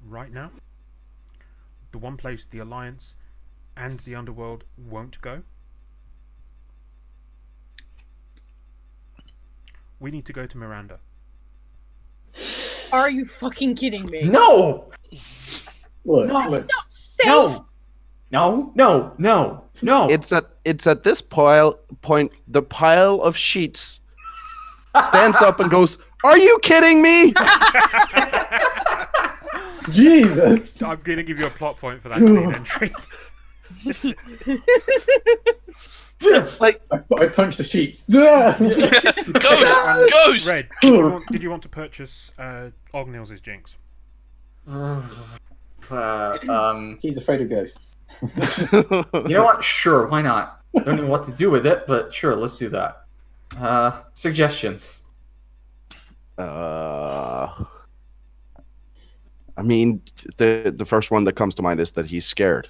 right now? The one place the Alliance and the Underworld won't go? We need to go to Miranda.
Are you fucking kidding me?
No,
Look,
No.
look.
Not safe.
no.
It's at this point the pile of sheets stands up and goes, "Are you kidding me?"
Jesus.
I'm going to give you a plot point for that scene entry.
Like,
I punched the sheets.
Ghost!
Red, did you want to purchase Ognils' Jinx?
He's afraid of ghosts.
You know what? Sure, why not? Don't know what to do with it, but sure, let's do that. Suggestions.
I mean, the first one that comes to mind is that he's scared.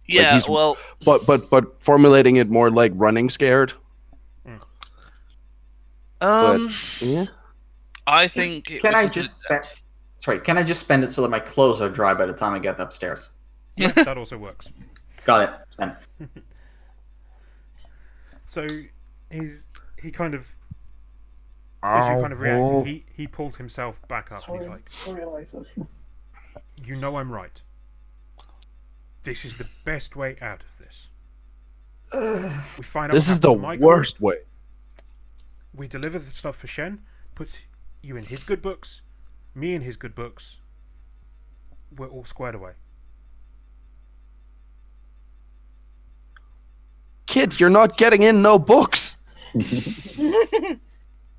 Yeah,
he's-
well,
But formulating it more like running scared. Yeah.
I think.
Can I just Can I just spend it so that my clothes are dry by the time I get upstairs?
Yeah, that also works.
Got it. Spend it.
So he kind of, as you kind of reacted, he pulled himself back up and he's like,
Sorry, Eliza.
"You know I'm right. This is the best way out of this. We find out
This
what
is the
happened to Michael.
worst way.
We deliver the stuff for Shen, puts you in his good books, me in his good books. We're all squared away."
Kid, you're not getting in no books.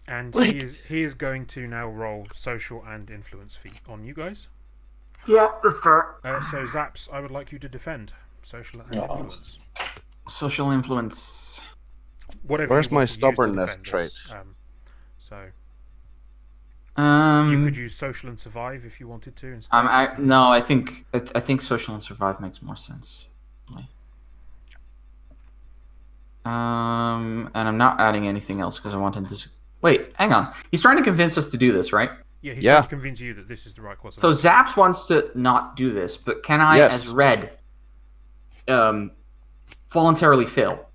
And
Like-
he is going to now roll social and influence feat on you guys.
Yeah, that's fair.
So Zaps, I would like you to defend social and
Oh.
influence.
Social influence.
Whatever.
Where's
you
my
want to use to
stubbornness
defend
trait?
this. So you could use social and survive if you wanted to instead.
I think social and survive makes more sense. And I'm not adding anything else because I want him to. Wait, hang on. He's trying to convince us to do this, right?
Yeah, he's
Yeah.
trying to convince you that this is the right course.
So Zaps wants to not do this, but can I,
Yes.
as Red, voluntarily fail?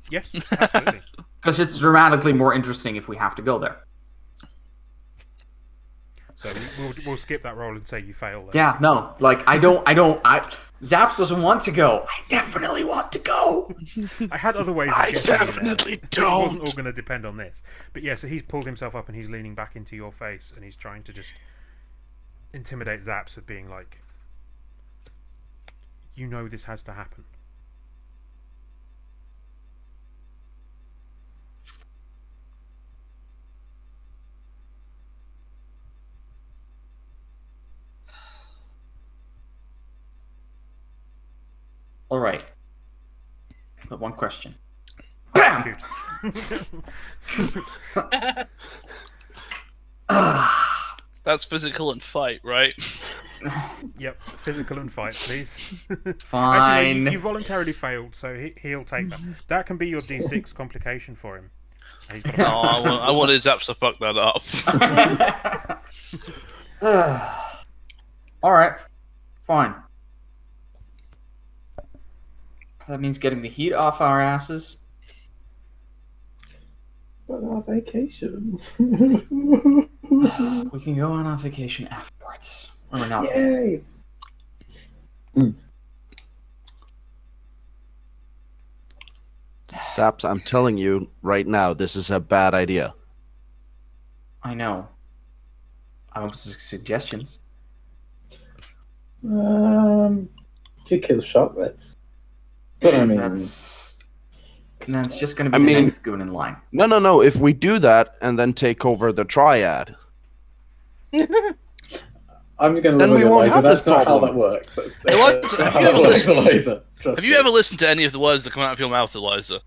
Yes, absolutely.
Because it's dramatically more interesting if we have to go there.
So we'll skip that roll and say you fail. Then.
Yeah, no, like Zaps doesn't want to go. I definitely want to go.
I had other ways. Of
I
getting you there,
definitely
but It wasn't
don't.
all going to depend on this. But yeah, so he's pulled himself up and he's leaning back into your face and he's trying to just intimidate Zaps with being like, "You know this has to happen."
All right. But one question. Bam!
Shoot.
Ah,
that's physical and fight, right?
Yep, physical and fight, please.
fine.
Actually, no, you voluntarily failed, so he'll take that. That can be your D6 complication for him. And he's got
No, I wanted Zaps to fuck that up.
All right. Fine. That means getting the heat off our asses.
But our vacation.
We can go on our vacation afterwards. Or we're not.
Yay!
Saps, I'm telling you right now, this is a bad idea.
I know. I want suggestions.
Could kill shark rats. But I mean,
That's just going to
I
be the
mean-
next goon in line.
No. If we do that and then take over the triad,
I'm going to
Then
live
we
with
won't
Eliza.
have
That's
this
not how
problem.
that works. That's
Eliza,
not
have
how
you
that
ever
works,
listened-
Eliza. Trust
Have you
me.
ever listened to any of the words that come out of your mouth, Eliza?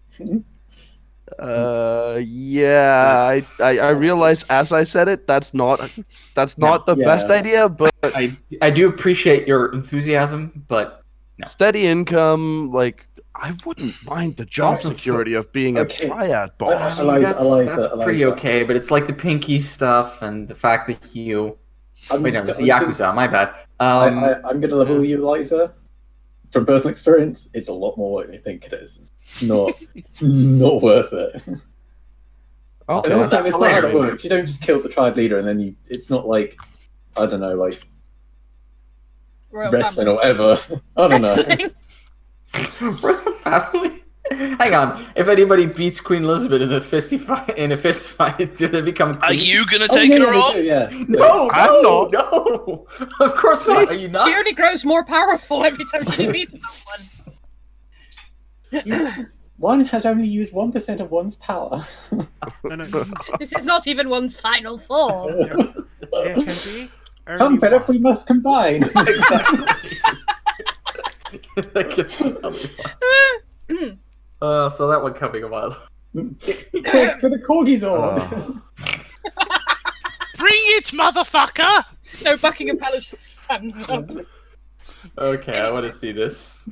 yeah, I realize as I said it, that's not the
Yeah.
best idea, but
I do appreciate your enthusiasm, but
steady income, like I wouldn't mind the job
Also,
security of being
okay.
a triad boss.
Eliza,
that's pretty
Eliza.
okay. But it's like the pinky stuff and the fact that you.
I'm
Wait,
just
no, it's
I'm
the
just
Yakuza. My bad.
I'm going to level with you, Eliza. From personal experience, it's a lot more what you think it is. It's not worth it. And
Okay.
also,
That's
it's not how it
later.
works. You don't just kill the tribe leader and then it's not like, I don't know, like
Royal
wrestling
family.
or whatever. I don't know.
Wrestling.
Royal family. Hang on. If anybody beats Queen Elizabeth in a fist fight, do they become
Are
queen?
you gonna
Oh,
take
yeah,
her
they
off?
do, yeah.
No,
I'm
no,
not.
no. Of course not. Are you nuts?
She only grows more powerful every time she beats someone.
One has only used 1% of one's power.
No.
This is not even one's final form.
There can be only
Come, better if
one.
we must combine.
Exactly. So that one coming a while.
Quick, to the corgi zord.
Uh,
Bring it, motherfucker!
No, Buckingham Palace just stands up.
Okay, I want to see this.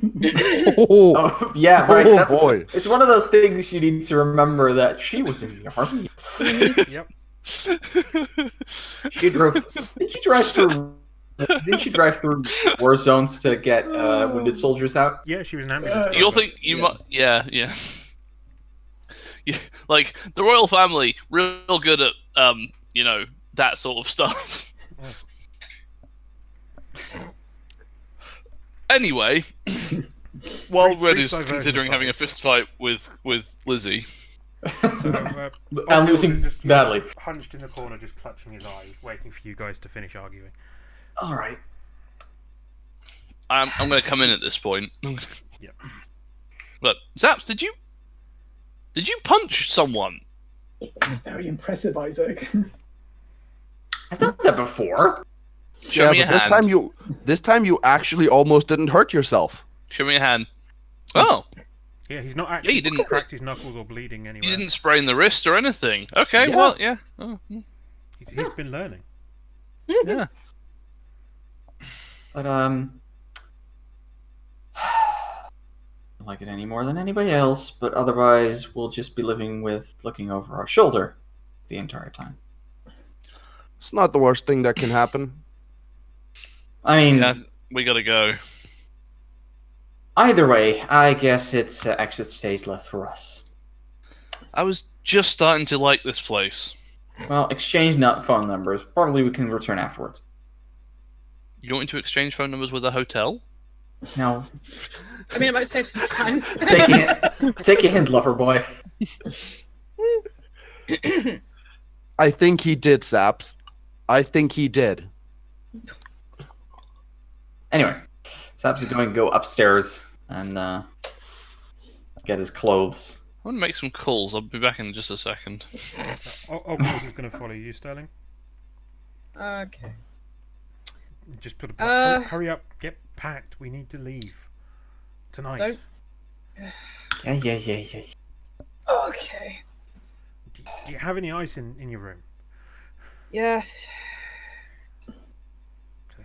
Oh,
Oh, yeah, right.
oh
That's
boy.
It's one of those things you need to remember that she was in the army.
Yep.
She drove. Did she drive through? Didn't she drive through war zones to get wounded soldiers out?
Yeah, she was an ambulance
You'll
driver.
think you might, yeah. Like the royal family, real good at that sort of stuff. Anyway, while Red
brief
is
diversion
considering having a
aside.
fist fight with Lizzie,
So,
I'm
Ogil
losing
is just,
badly.
hunched in the corner, just clutching his eye, waiting for you guys to finish arguing.
All right.
I'm going to come in at this point.
Yep.
But Zaps, did you punch someone?
It's very impressive, Isaac.
I've done that before.
Show me a
but
hand.
this time you actually almost didn't hurt yourself.
Show me a hand. Oh,
Yeah, he's not actually
you didn't-
cracked his knuckles or bleeding anywhere.
you didn't sprain the wrist or anything. Okay,
Yeah.
well, yeah. Oh,
He's been learning.
yeah.
But I don't like it any more than anybody else. But otherwise, we'll just be living with looking over our shoulder the entire time.
It's not the worst thing that can happen.
I mean,
Yeah, we gotta go.
either way, I guess it's exit stage left for us.
I was just starting to like this place.
Well, exchange phone numbers. Probably we can return afterwards.
You want me to exchange phone numbers with a hotel?
No,
I mean, it might save some time.
take a hint, lover boy.
I think he did, Saps. I think he did.
Anyway, Saps is going to go upstairs and get his clothes.
I want to make some calls. I'll be back in just a second.
Ogil is going to follow you, Sterling.
Okay.
Just put hurry up, get packed. We need to leave tonight.
Don't-
Yeah.
Okay.
Do you have any ice in your room?
Yes.
So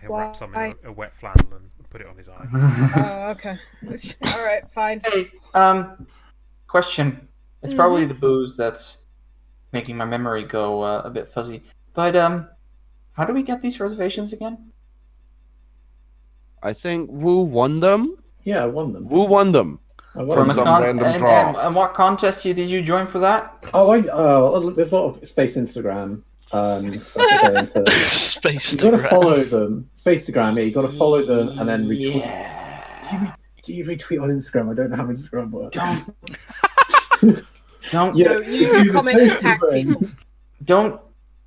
he'll wrap some
Why?
in a wet flannel and put it on his eye.
Oh, okay. All right, fine.
Hey, question. It's probably the booze that's making my memory go a bit fuzzy. But how do we get these reservations again?
I think Wu won them.
Yeah, I won them.
Wu won them.
I won
From
them.
some random draw.
and what contest did you join for that?
Oh, there's a lot of Space Instagram. Stuff to go into.
Space
You got to
Instagram.
follow them. Spacetogram, yeah. You got to follow them and then retweet.
Yeah.
Do you retweet on Instagram? I don't know how Instagram works.
Don't
Yeah.
No, you comment and tag people.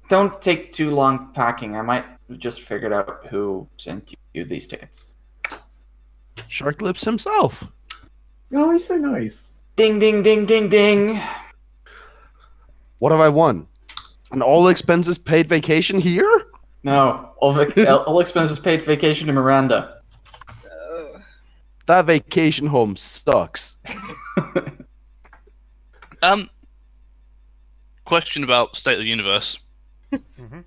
don't take too long packing. I might just figure out who sent you these tickets.
Shark Lips himself.
Oh, he's so nice.
Ding ding ding ding ding.
What have I won? An all expenses paid vacation here?
No, all expenses paid vacation to Miranda.
That vacation home sucks.
Question about State of the Universe.
Mm-hmm.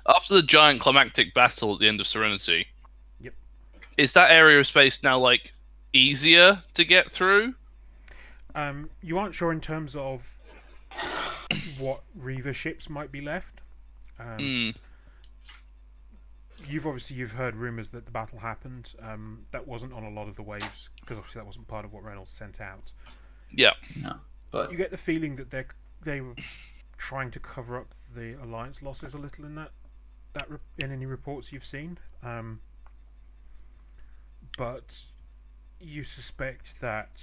After the giant climactic battle at the end of Serenity,
Yep.
is that area of space now like easier to get through?
You aren't sure in terms of what Reaver ships might be left. You've heard rumours that the battle happened. That wasn't on a lot of the waves because obviously that wasn't part of what Reynolds sent out.
Yeah.
But
You get the feeling that they were trying to cover up the Alliance losses a little in in any reports you've seen. But you suspect that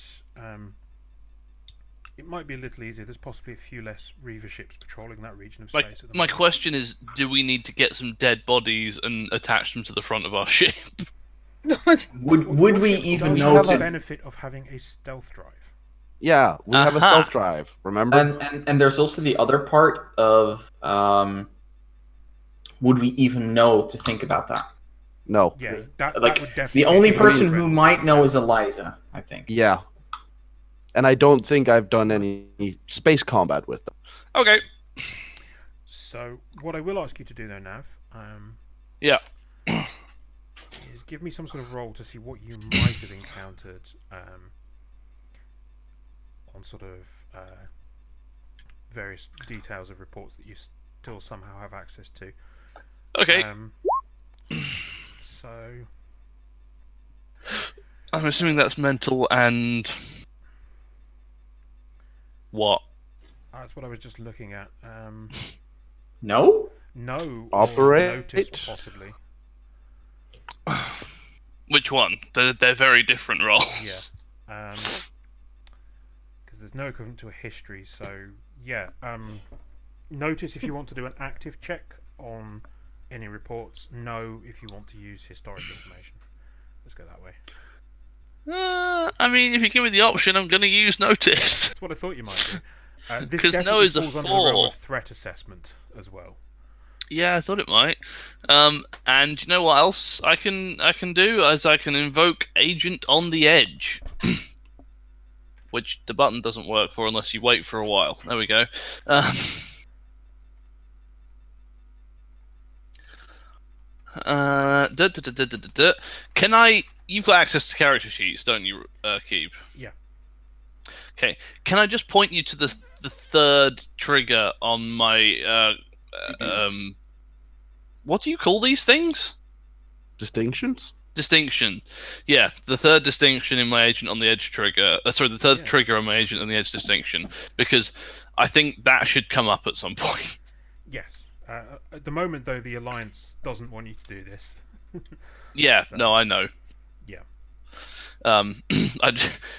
it might be a little easier. There's possibly a few less Reaver ships patrolling that region of space at the
My
moment.
question is, do we need to get some dead bodies and attach them to the front of our ship?
would we even
Does
know
have the
to?
benefit of having a stealth drive?
Yeah, we have a
Aha.
stealth drive, remember?
And there's also the other part of would we even know to think about that?
No.
Yeah, that
Like,
would definitely.
The only
be
person who
Reynolds'
might know is
down.
Eliza, I think.
Yeah. And I don't think I've done any space combat with them.
Okay.
So what I will ask you to do though, Nav,
Yeah.
is give me some sort of roll to see what you might have encountered on sort of various details of reports that you still somehow have access to.
Okay.
So
I'm assuming that's mental and what?
that's what I was just looking at.
No?
No, or
Operate?
notice possibly.
Which one? They're very different roles.
Yeah. Because there's no equivalent to a history. So yeah. Notice if you want to do an active check on any reports. No, if you want to use historic information. Let's go that way.
I mean, if you give me the option, I'm going to use notice.
That's what I thought you might do. This
'Cause no
definitely
is a
falls under the realm
4.
of threat assessment as well.
Yeah, I thought it might. And you know what else I can do? As I can invoke Agent on the Edge, which the button doesn't work for unless you wait for a while. There we go. Can I? You've got access to character sheets, don't you, Keep?
Yeah.
Okay. Can I just point you to the third trigger on my what do you call these things?
Distinctions?
Distinction. Yeah, the third distinction in my Agent on the Edge trigger. Sorry, the third
Yeah.
trigger on my Agent on the Edge distinction, because I think that should come up at some point.
Yes. At the moment, though, the Alliance doesn't want you to do this.
Yeah,
So-
no, I know.
Yeah.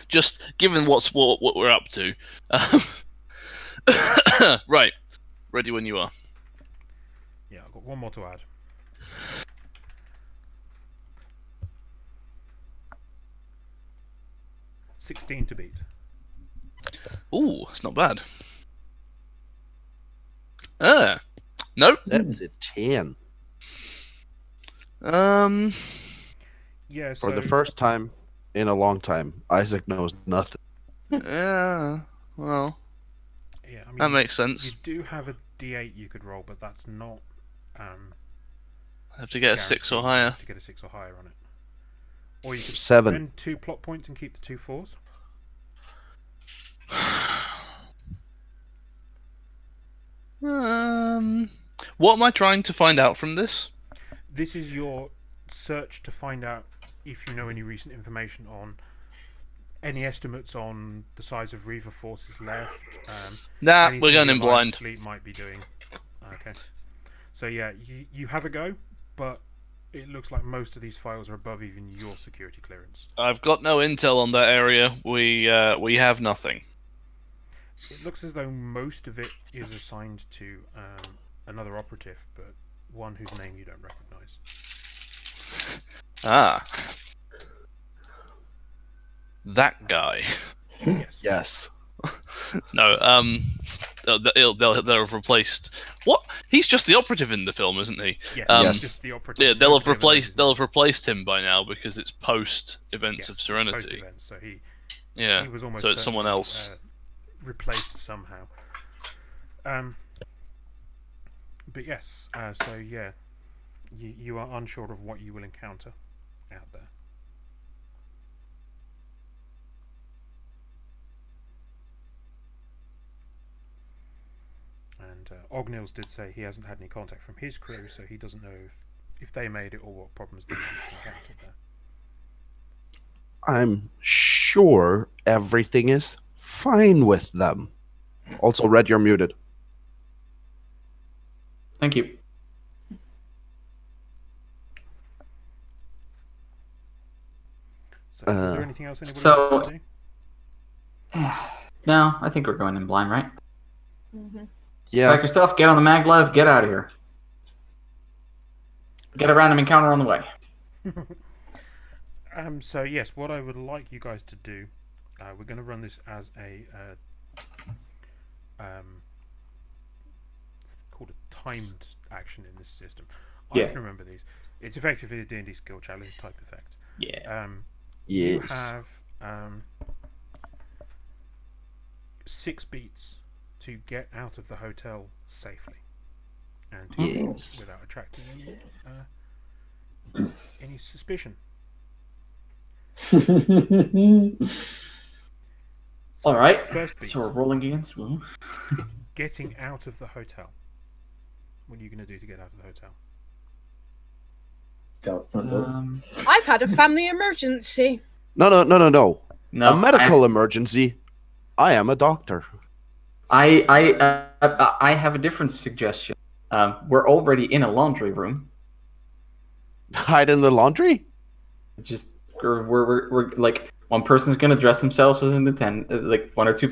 Just given what we're up to. Right, ready when you are.
Yeah, I've got one more to add. $16 to beat.
Ooh, it's not bad. Nope.
That's a 10.
Yeah,
For
so
the first time in a long time, Isaac knows nothing.
Yeah. Well,
yeah, I mean,
that makes
you
sense.
do have a D8 you could roll, but that's not
I have to get a 6 or higher.
to get a 6 or higher on it. Or you could
7.
spend 2 plot points and keep the 2 4s.
What am I trying to find out from this?
This is your search to find out if you know any recent information on any estimates on the size of Reaver forces left.
Nah,
Anything
we're going
the
in
Alliance
blind.
fleet might be doing. Okay. So yeah, you have a go, but it looks like most of these files are above even your security clearance.
I've got no intel on that area. We have nothing.
It looks as though most of it is assigned to another operative, but one whose name you don't recognise.
Ah. That guy.
Yes.
Yes.
No, they'll have replaced. What? He's just the operative in the film, isn't he?
Yes.
Yes.
Just the operative.
Yeah, they'll have
Nobody ever knows his name.
replaced him by now because it's post events
Yes,
of
it's
Serenity.
post-events, so he
Yeah.
was almost
So it's someone
certainly,
else.
Replaced somehow. But yes, so yeah, you are unsure of what you will encounter out there. And Ognils did say he hasn't had any contact from his crew, so he doesn't know if they made it or what problems they've encountered there.
I'm sure everything is fine with them. Also, Red, you're muted.
Thank you.
So, is there anything else anybody
so-
wants to do?
No, I think we're going in blind, right?
Mm-hmm.
Yeah.
Pack your stuff, get on the maglev, get out of here. Get a random encounter on the way.
So yes, what I would like you guys to do, we're going to run this as a called a timed action in this system. I
Yeah.
can remember these. It's effectively a D&D skill challenge type effect.
Yeah.
You
Yes.
have 6 beats to get out of the hotel safely and to
Yes.
without attracting any Any suspicion?
All right.
First beat.
So we're rolling against Will.
Getting out of the hotel. What are you going to do to get out of the hotel?
Go out front door.
I've had a family emergency.
No.
No,
A medical emergency. I am a doctor.
I have a different suggestion. We're already in a laundry room.
Hide in the laundry?
Just we're like one person's gonna dress themselves as an attendant. Like one or two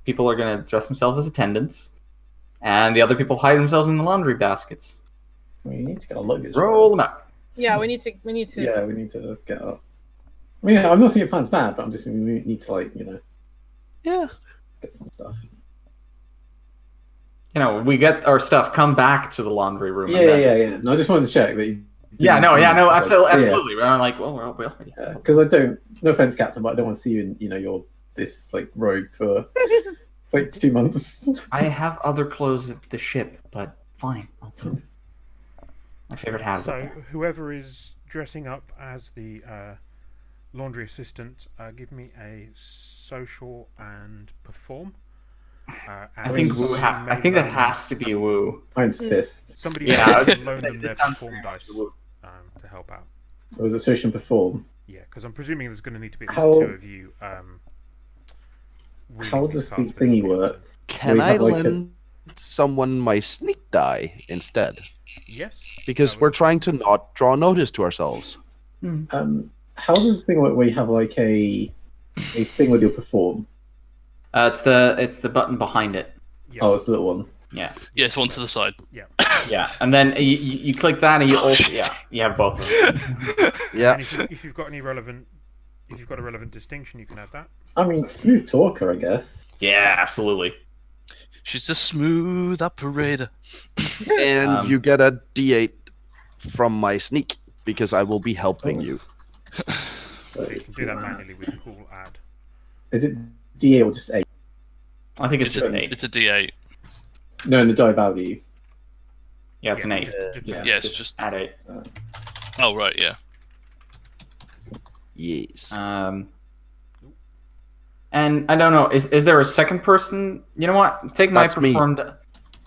people are gonna dress themselves as attendants, and the other people hide themselves in the laundry baskets.
We need to get our luggage.
Roll them
first.
out.
Yeah, we need to.
Yeah, we need to get up. I mean, I'm not saying your plan's bad, but I'm just saying we need to, like,
Yeah.
get some stuff.
We get our stuff, come back to the laundry room.
Yeah. No, I just wanted to check that.
Absolutely. We're like, well, we're already.
Because I don't. No offense, Captain, but I don't want to see you in, your this like robe for like 2 months.
I have other clothes of the ship, but fine. I'll put my favorite hat is up
So,
there.
whoever is dressing up as the laundry assistant, give me a social and perform.
I think that has to be Woo.
I insist.
Somebody
Yeah, I
may
was
have
gonna
loaned
say,
them
this
their
sounds
perform
very much
dice
Woo.
to help out.
It was a social and perform.
Yeah, because I'm presuming there's going to need to be at least
How-
2 of you.
How does the thingy work?
Can
We
I
have, like, a-
lend someone my sneak die instead?
Yes.
Because
that
we're
would-
trying to not draw notice to ourselves.
How does this thing work where you have like a thing with your perform?
It's the button behind it.
Yeah.
Oh, it's the little one.
Yeah,
Yes, one to the side.
yeah, and then you click that, and you also you have both of them.
Yeah.
And if you've got any relevant, if you've got a relevant distinction, you can add that.
I mean, smooth talker, I guess.
Yeah, absolutely.
She's a smooth operator.
And you get a D8 from my sneak because I will be helping you.
So
So you can do that manually with cool add.
Is it DA or just 8?
I think it's just an 8.
It's a D8.
No, in the die value.
Yeah, it's an 8.
Yeah, it's just.
Add 8.
Oh right, yeah.
Yes.
And I don't know. Is there a second person? You know what? Take my
That's me.
performed.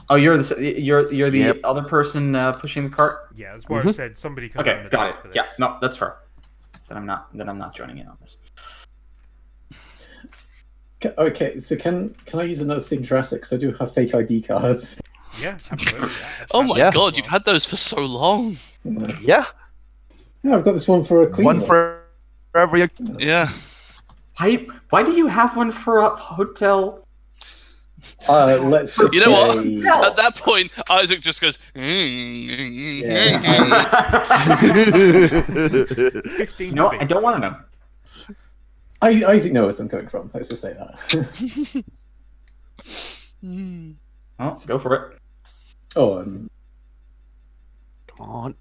Oh, you're the
Yep.
other person pushing the cart.
Yeah, that's why I said somebody can
Okay,
loan the
got
dice
it.
for this.
Yeah, no, that's fair. Then I'm not joining in on this.
Okay, so can I use another signature asset? Because I do have fake ID cards.
Yeah, absolutely.
Oh my
Yeah.
god, you've had those for so long.
Yeah.
Yeah, I've got this one for a cleaner.
One for every.
Yeah.
Why do you have one for a hotel?
Let's just
You know what?
say...
At that point, Isaac just goes.
Yeah.
15
You know what? I
beats.
don't want to know.
Isaac knows where I'm coming from. Let's just say that.
Oh, go for it.
Oh,
Come on.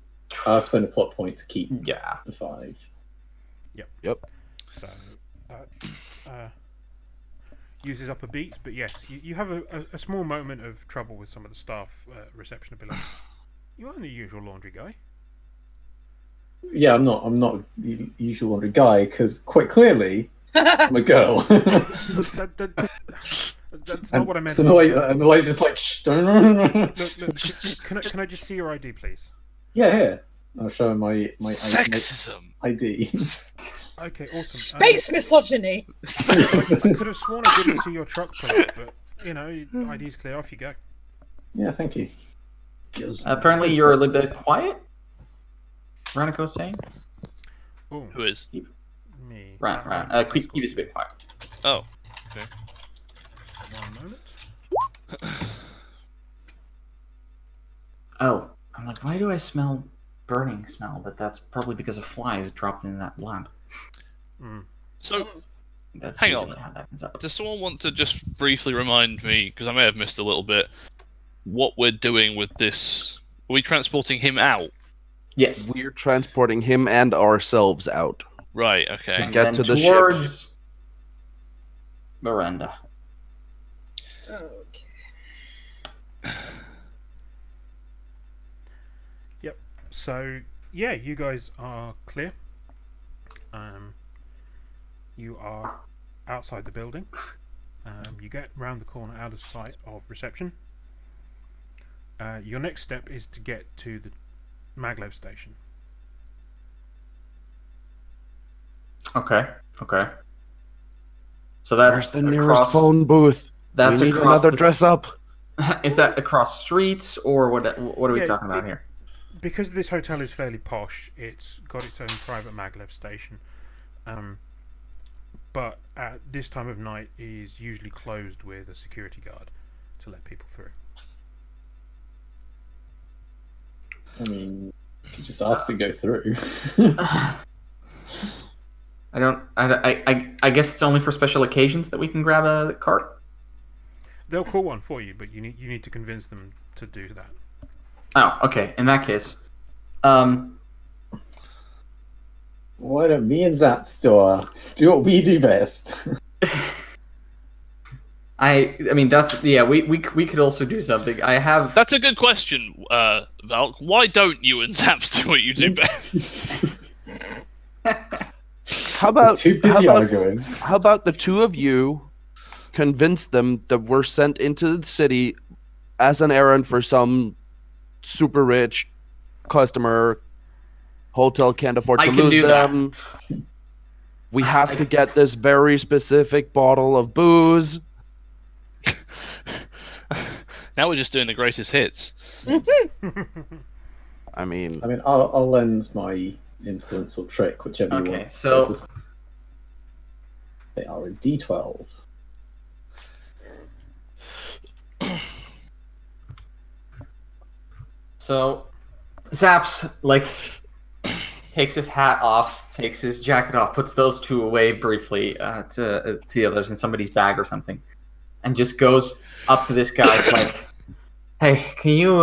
I'll spend a plot point to keep
Yeah.
the 5.
So, uses up a beat, but yes, you have a small moment of trouble with some of the staff reception ability. You aren't the usual laundry guy.
Yeah, I'm not the usual laundry guy because quite clearly I'm a girl.
That's not what I meant.
And the lady's just like, shh, don't.
Look, can I just see your ID, please?
Yeah, here. I'll show him my
Sexism.
ID.
Okay, awesome.
Space misogyny.
I could have sworn I didn't see your truck pull up, but ID's clear. Off you go.
Yeah, thank you.
Apparently, you're a little bit quiet. Veronica's saying.
Ooh,
Who is?
me.
Right. Keep us a bit quiet.
Oh. Okay.
One moment.
Oh, I'm like, why do I smell burning smell? But that's probably because of flies dropped in that lamp.
So,
That's
Hang
usually
on.
how that ends up.
does someone want to just briefly remind me, because I may have missed a little bit, what we're doing with this? Are we transporting him out?
Yes.
We're transporting him and ourselves out.
Right. Okay.
And
get
then
to the ship.
towards Miranda.
Okay.
So Yeah, you guys are clear. You are outside the building. You get round the corner out of sight of reception. Your next step is to get to the maglev station.
Okay. So
Where's
that's
the nearest
across.
phone booth?
That's
we need
across
another
the-
dress up.
Is that across streets or what? What are we
Yeah,
talking about here?
Because this hotel is fairly posh, it's got its own private maglev station. But at this time of night is usually closed with a security guard to let people through.
I mean, you could just ask to go through.
I guess it's only for special occasions that we can grab a cart.
They'll call one for you, but you need to convince them to do that.
Oh, okay. In that case,
Why don't me and Zap Store do what we do best?
I mean that's we could also do something. I have
That's a good question, Valk. Why don't you and Zaps do what you do best?
How about
Too busy
how about,
arguing.
how about the two of you convince them that we're sent into the city as an errand for some super rich customer? Hotel can't afford
I
to
can
lose
do that.
them. We have to get this very specific bottle of booze.
Now we're just doing the greatest hits.
I mean,
I'll lend my influence or trick, whichever you
Okay,
want.
so-
They are a D12.
So, Zaps takes his hat off, takes his jacket off, puts those two away briefly to the others in somebody's bag or something, and just goes up to this guy. It's like, "Hey, can you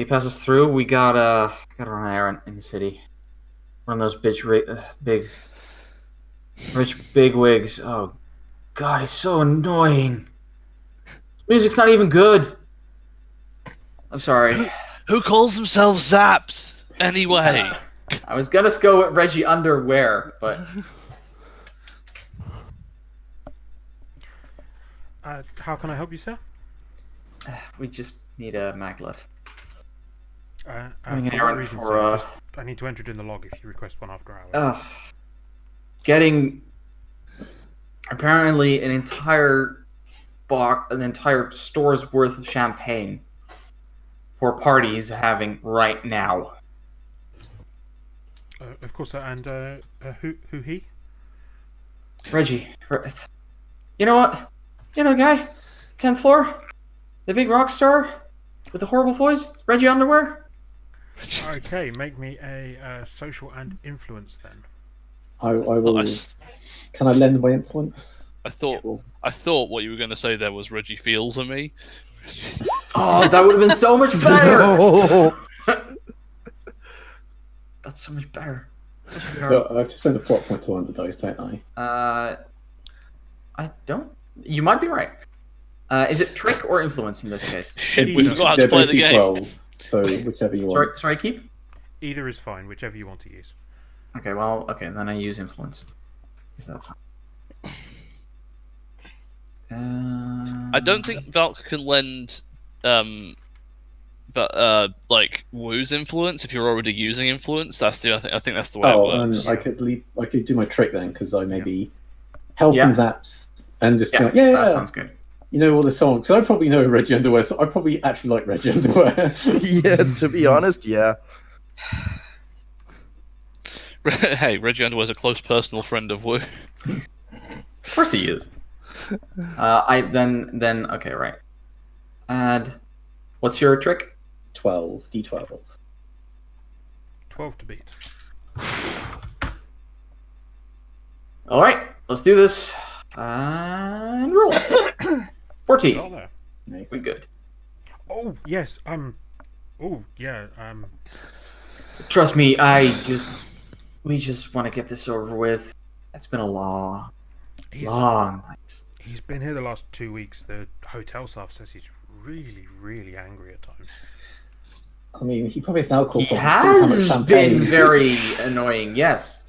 pass us through? We got run an errand in the city. One of those big rich big wigs. Oh God, he's so annoying. Music's not even good. I'm sorry."
Who calls themselves Zaps anyway?
I was gonna go with Reggie Underwear, but
How can I help you, sir?
we just need a maglev.
For
Running an
what
errand
reason,
for,
sir? I need to enter it in the log if you request one after hours.
Getting apparently an entire store's worth of champagne for a party he's having right now.
Of course, sir. And who he?
Reggie, you know what? You know the guy, 10th floor, the big rock star with the horrible voice, Reggie Underwear.
Okay, make me a social and influence then.
I will.
I
Can I lend my influence?
thought what you were going to say there was Reggie Feels and me.
Oh, that would have been so much better. That's so much better. Such a good
But I have to spend a plot point to land the dice, don't I?
I don't. You might be right. Is it trick or influence in this case?
Shit, we
Either.
forgot how
They're
to play
both
the game.
D12, so whichever you want.
Sorry, keep.
Either is fine, whichever you want to use.
Okay, well, then I use influence. Because that's fine.
I don't think Valk can lend, like Woo's influence if you're already using influence. I think that's the way it works.
I could do my trick then, because I may be helping
Yeah.
Zaps and just be
Yeah,
like, yeah,
that sounds good.
you know all the songs. So I probably know Reggie Underwear, so I probably actually like Reggie Underwear.
yeah, to be honest, yeah.
Hey, Reggie Underwear's a close personal friend of Woo.
Of course he is. Okay, right. Add. What's your trick?
12, D12.
12 to beat.
All right, let's do this. And roll. 14.
Oh, there.
Nice.
We good.
Oh, yes. Oh, yeah.
Trust me, we just want to get this over with. It's been a long night.
He's been here the last 2 weeks. The hotel staff says he's really, really angry at times.
I mean, he probably has an alcohol
He
problem. Seeing how much
has
champagne-
been very annoying. Yes.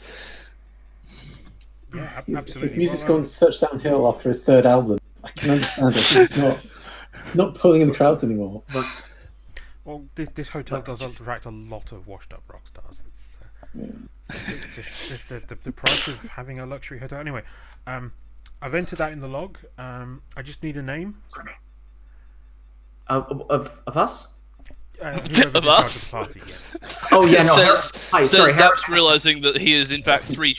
Yeah,
His
absolutely.
music's
Well,
gone such downhill after his third album. I can understand it. He's not pulling in the crowds anymore.
well, this hotel
Look,
does
just-
attract a lot of washed-up rock stars. It's
Yeah.
just the price of having a luxury hotel. Anyway, I've entered that in the log. I just need a name.
Of us?
Whoever's in
Of
charge
us?
of the party, yes.
Oh yeah, no.
Says,
Hi,
says
sorry,
Zaps realizing that he is in fact 3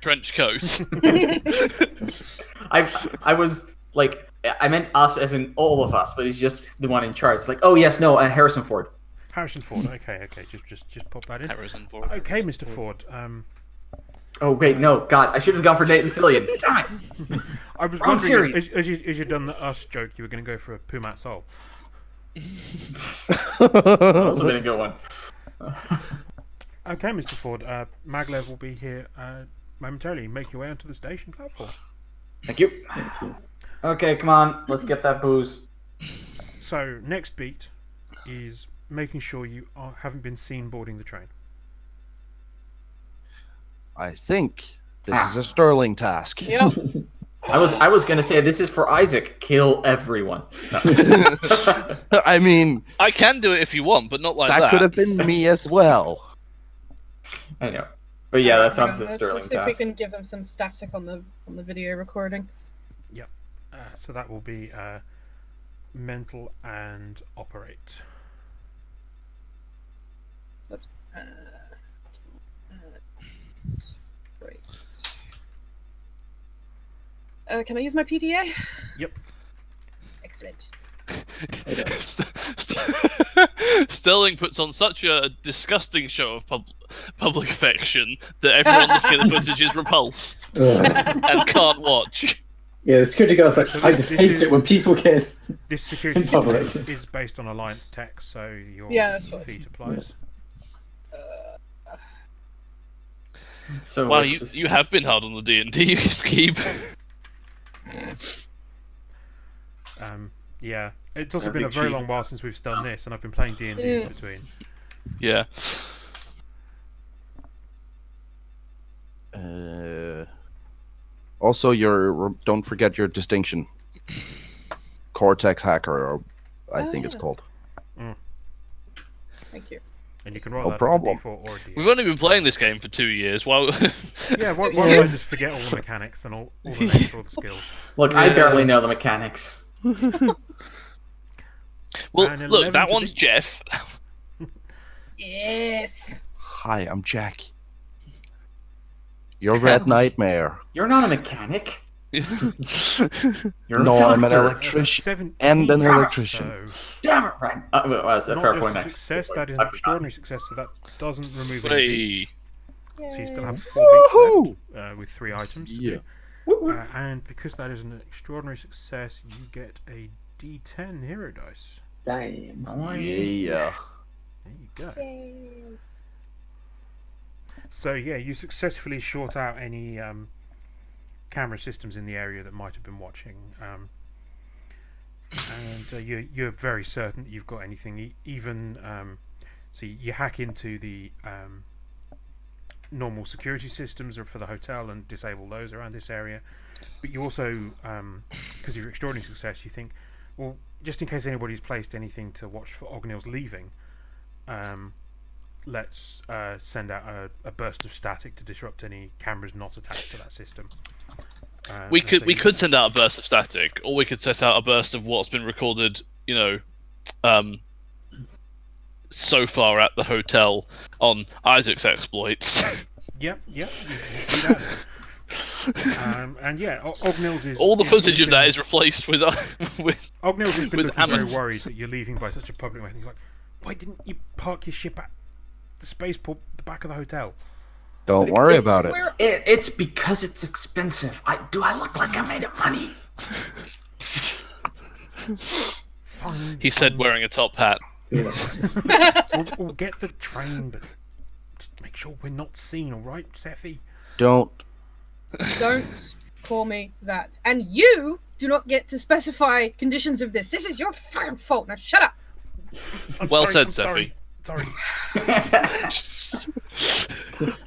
trench coats.
I was like, I meant us as in all of us, but he's just the one in charge. It's like, oh yes, no, Harrison Ford.
Harrison Ford. Okay. Just pop that in.
Harrison Ford.
Okay, Mr. Ford.
Oh wait, no, God, I should have gone for Nathan Fillion. Damn it!
I was
Wrong
wondering
series.
as you'd done the us joke, you were going to go for a Pumat Soul.
That was been a good one.
Okay, Mr. Ford. Maglev will be here momentarily. Make your way onto the station platform.
Thank you. Okay, come on, let's get that booze.
So next beat is making sure you haven't been seen boarding the train.
I think this is a Sterling task.
Yep.
I was gonna say this is for Isaac. Kill everyone. No.
I mean,
I can do it if you want, but not like that.
that could have been me as well.
I know, but yeah, that's
Hang
on
on,
the
let's
Sterling
see if we
task.
can give them some static on the video recording.
So that will be mental and operate.
Uh, Great. Can I use my PDA?
Yep.
Excellent.
Sterling puts on such a disgusting show of public affection that everyone looking at the footage is repulsed
Ugh.
and can't watch.
Yeah, the security guard's like,
So
I
this
just hate
is-
it when people kiss.
This security
In public.
system is based on Alliance tech, so your
Yeah, that's fine.
feet applies.
So
Wow,
it's just-
you have been hard on the D&D keep.
Yeah, it's also
Yeah,
been a
big
very
cheat.
long while since we've done this, and I've been playing D&D in
Mm.
between.
Yeah.
Also, don't forget your distinction. Cortex hacker, or I think it's
Ah.
called.
Thank you.
And you can roll
No
that
problem.
as a D4 or a D8.
We've only been playing this game for 2 years. Why?
Yeah, why don't I just forget all the mechanics and all the names for all the skills?
Look, I barely know the mechanics.
Well,
And 11
look, that
to
one's
beat.
Jeff.
Yes.
Hi, I'm Jack. Your red nightmare.
You're not a mechanic. You're
No,
a
I'm an
doctor.
electrician
17,
and an electrician.
So
Damn it, right. Well, that's a
not
fair
just
point.
a
Actually.
success, that is
I
an
forgot.
extraordinary success, so that doesn't remove any
Hey.
beats. So you still have 4
Woohoo!
beats left with 3 items to
Yeah.
do. And because that is an extraordinary success, you get a D10 hero dice.
Damn.
Oh,
Yeah.
There you go. So yeah, you successfully short out any camera systems in the area that might have been watching, and you're very certain that you've got anything. Even so, you hack into the normal security systems for the hotel and disable those around this area. But you also, because of your extraordinary success, you think, well, just in case anybody's placed anything to watch for Ognill's leaving. Let's send out a burst of static to disrupt any cameras not attached to that system.
We
and
could
so
we
you-
could send out a burst of static, or we could set out a burst of what's been recorded. So far at the hotel on Isaac's exploits.
Yep. You can do that. And yeah, Ognill's is
All the
is
footage of that
been-
is replaced with
Ognill's has been
with
looking very
Hammond.
worried that you're leaving by such a public way. He's like, why didn't you park your ship at the spaceport, the back of the hotel?
Don't worry about it.
Where-
It's because it's expensive. Do I look like I made of money?
Fine.
He said
fine.
wearing a top hat.
We'll get the train, but just make sure we're not seen, all right, Sephi?
Don't.
Don't call me that. And you do not get to specify conditions of this. This is your fucking fault. Now shut up.
Well said,
I'm
Sephi.
Sorry.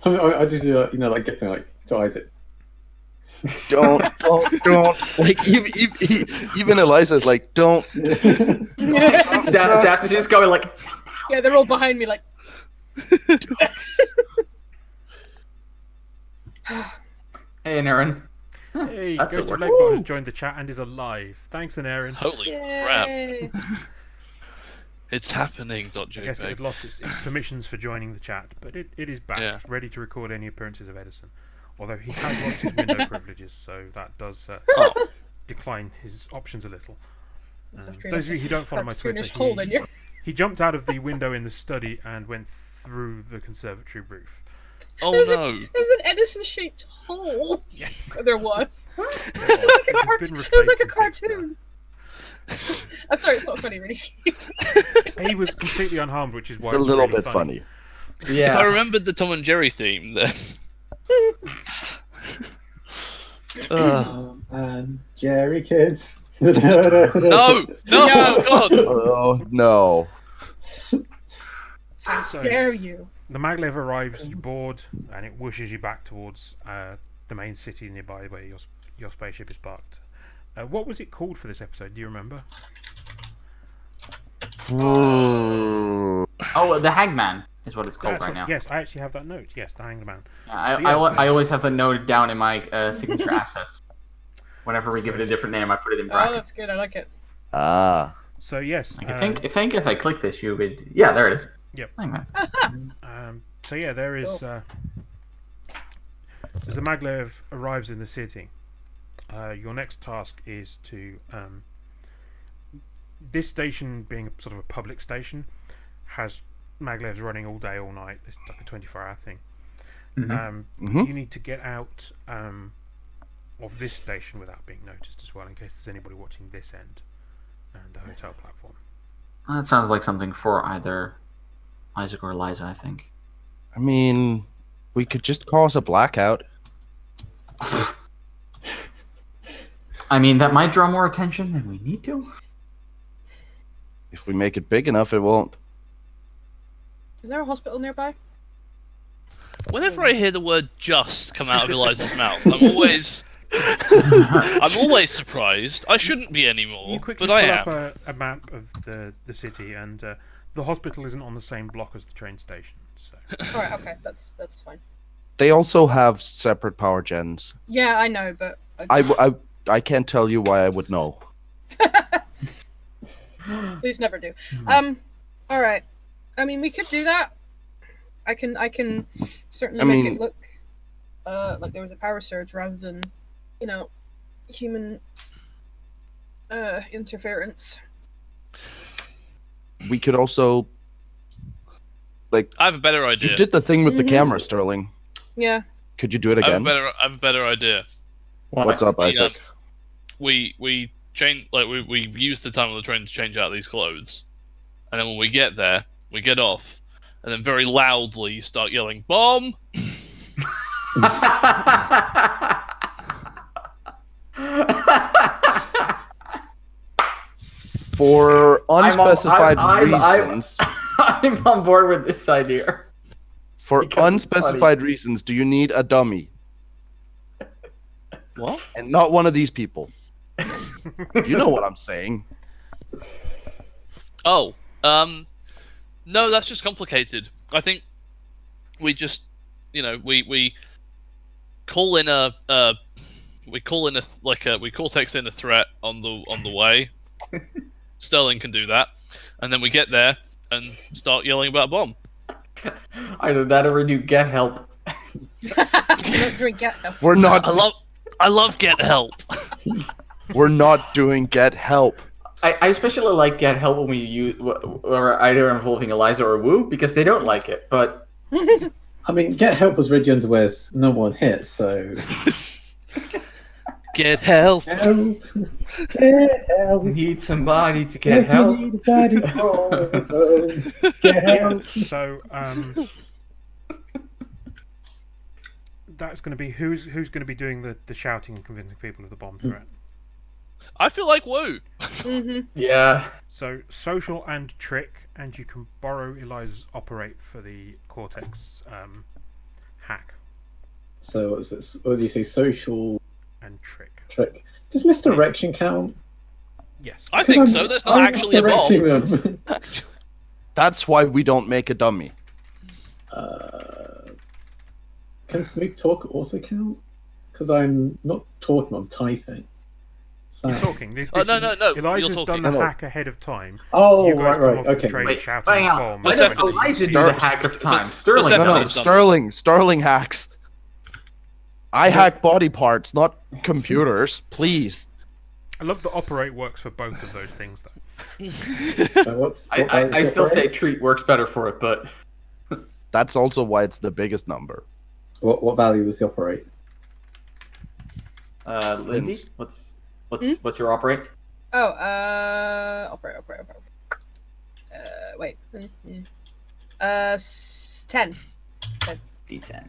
I just do like get thing like to Isaac.
Don't. Like even Eliza's like, don't.
Zap is just going like,
Yeah, they're all behind me, like.
hey, Aaron.
Hey,
That's
Ghost
a
of
word.
Legbot has joined the chat and is alive. Thanks, Aaron.
Holy crap!
Yay.
It's happening.
I guess it had
.jpg.
lost its permissions for joining the chat, but it is back,
Yeah.
ready to record any appearances of Edison. Although he has lost his window privileges, so that does
Oh,
decline his options a little.
It's actually
Those of
like
you who don't follow my Twitter,
cartoonish hole in your.
he jumped out of the window in the study and went through the conservatory roof.
oh
There's
no!
There's an Edison-shaped hole.
Yes.
There was.
It was been
It was like a
replaced with
cartoon. I'm sorry, it's not funny, really.
He was completely unharmed, which is why
It's a
was
little
really
bit funny.
If I
Yeah.
remembered the Tom and Jerry theme, then
Jerry kids.
no,
No.
God!
Oh no.
How
So-
dare you?
The maglev arrives, you board, and it whooshes you back towards the main city nearby where your spaceship is parked. What was it called for this episode? Do you remember?
Hmm.
Oh, the Hangman is what it's called
That's
right
what-
now.
Yes, I actually have that note. Yes, the Hanged Man.
I,
So, yes.
I always have the note down in my signature assets. Whenever we give it a different name, I put it in
Oh,
brackets.
that's good. I like it.
Ah.
So yes,
Like, I think if I click this, you would. Yeah, there it is.
Yep.
Hangman.
so yeah, there is. As the maglev arrives in the city, your next task is to this station, being sort of a public station, has maglevs running all day, all night. It's like a 24-hour thing.
Mhm.
Mhm.
You need to get out of this station without being noticed as well, in case there's anybody watching this end and the hotel platform.
That sounds like something for either Isaac or Eliza, I think.
I mean, we could just cause a blackout.
I mean, that might draw more attention than we need to.
If we make it big enough, it won't.
Is there a hospital nearby?
Whenever I hear the word "just" come out of Eliza's mouth, I'm always surprised. I shouldn't be
You
anymore,
quickly
but I
pull
am.
up a map of the city, and the hospital isn't on the same block as the train station. So.
Alright, okay, that's fine.
They also have separate power gens.
Yeah, I know, but
I can't tell you why I would know.
please never do. Alright. I mean, we could do that. I can certainly
I
make
mean-
it look like there was a power surge rather than, human interference.
We could also,
I have a better
you
idea.
did the thing with the
Mhm.
camera, Sterling.
Yeah.
Could you do it
I have
again?
I have a better idea.
What's up,
We,
Isaac?
We change we use the time on the train to change out these clothes, and then when we get there, we get off, and then very loudly start yelling "bomb."
For unspecified
I'm-
reasons.
I'm on board with this idea.
For
because it's
unspecified reasons, do you need a dummy?
What?
And not one of these people. You know what I'm saying.
Oh, no, that's just complicated. I think we just, we call in we call text in a threat on the way. Sterling can do that, and then we get there and start yelling about a bomb.
Either that or we do get help.
Not doing get help.
We're not
I love get help.
we're not doing get help.
I especially like get help when we use or either involving Eliza or Wu because they don't like it. But
I mean, get help was Reggie Underwear's number one hit, so.
Get help.
Help! Get help!
we need somebody to get
If you
help.
need a body home, get help!
So that's going to be who's going to be doing the shouting and convincing people of the bomb threat.
I feel like woo.
Yeah.
So social and trick, and you can borrow Eliza's operate for the Cortex hack
So what's this? What do you say? Social
and trick.
trick. Does misdirection count?
Yes.
I think so. That's not
I'm
actually a bomb.
misdirecting them.
That's why we don't make a dummy.
Can smooth talk also count? Because I'm not talking, I'm typing. So...
You're talking.
Oh, no.
Eliza's
You're
done
talking.
the
No, no.
hack ahead of time.
Oh,
You guys
right,
come
right,
off the
okay.
train
Wait,
shouting
hang on.
bomb.
Why
and
does
everything.
Eliza do
Star-
the hack of time? Sterling.
No, no,
He's done.
Sterling hacks. I hack body parts, not computers. Please.
I love that operate works for both of those things, though.
I still say treat works better for it, but
That's also why it's the biggest number.
What value was the operate?
Lindsay, what's your operate?
Oh, operate. Wait. 10.
D10.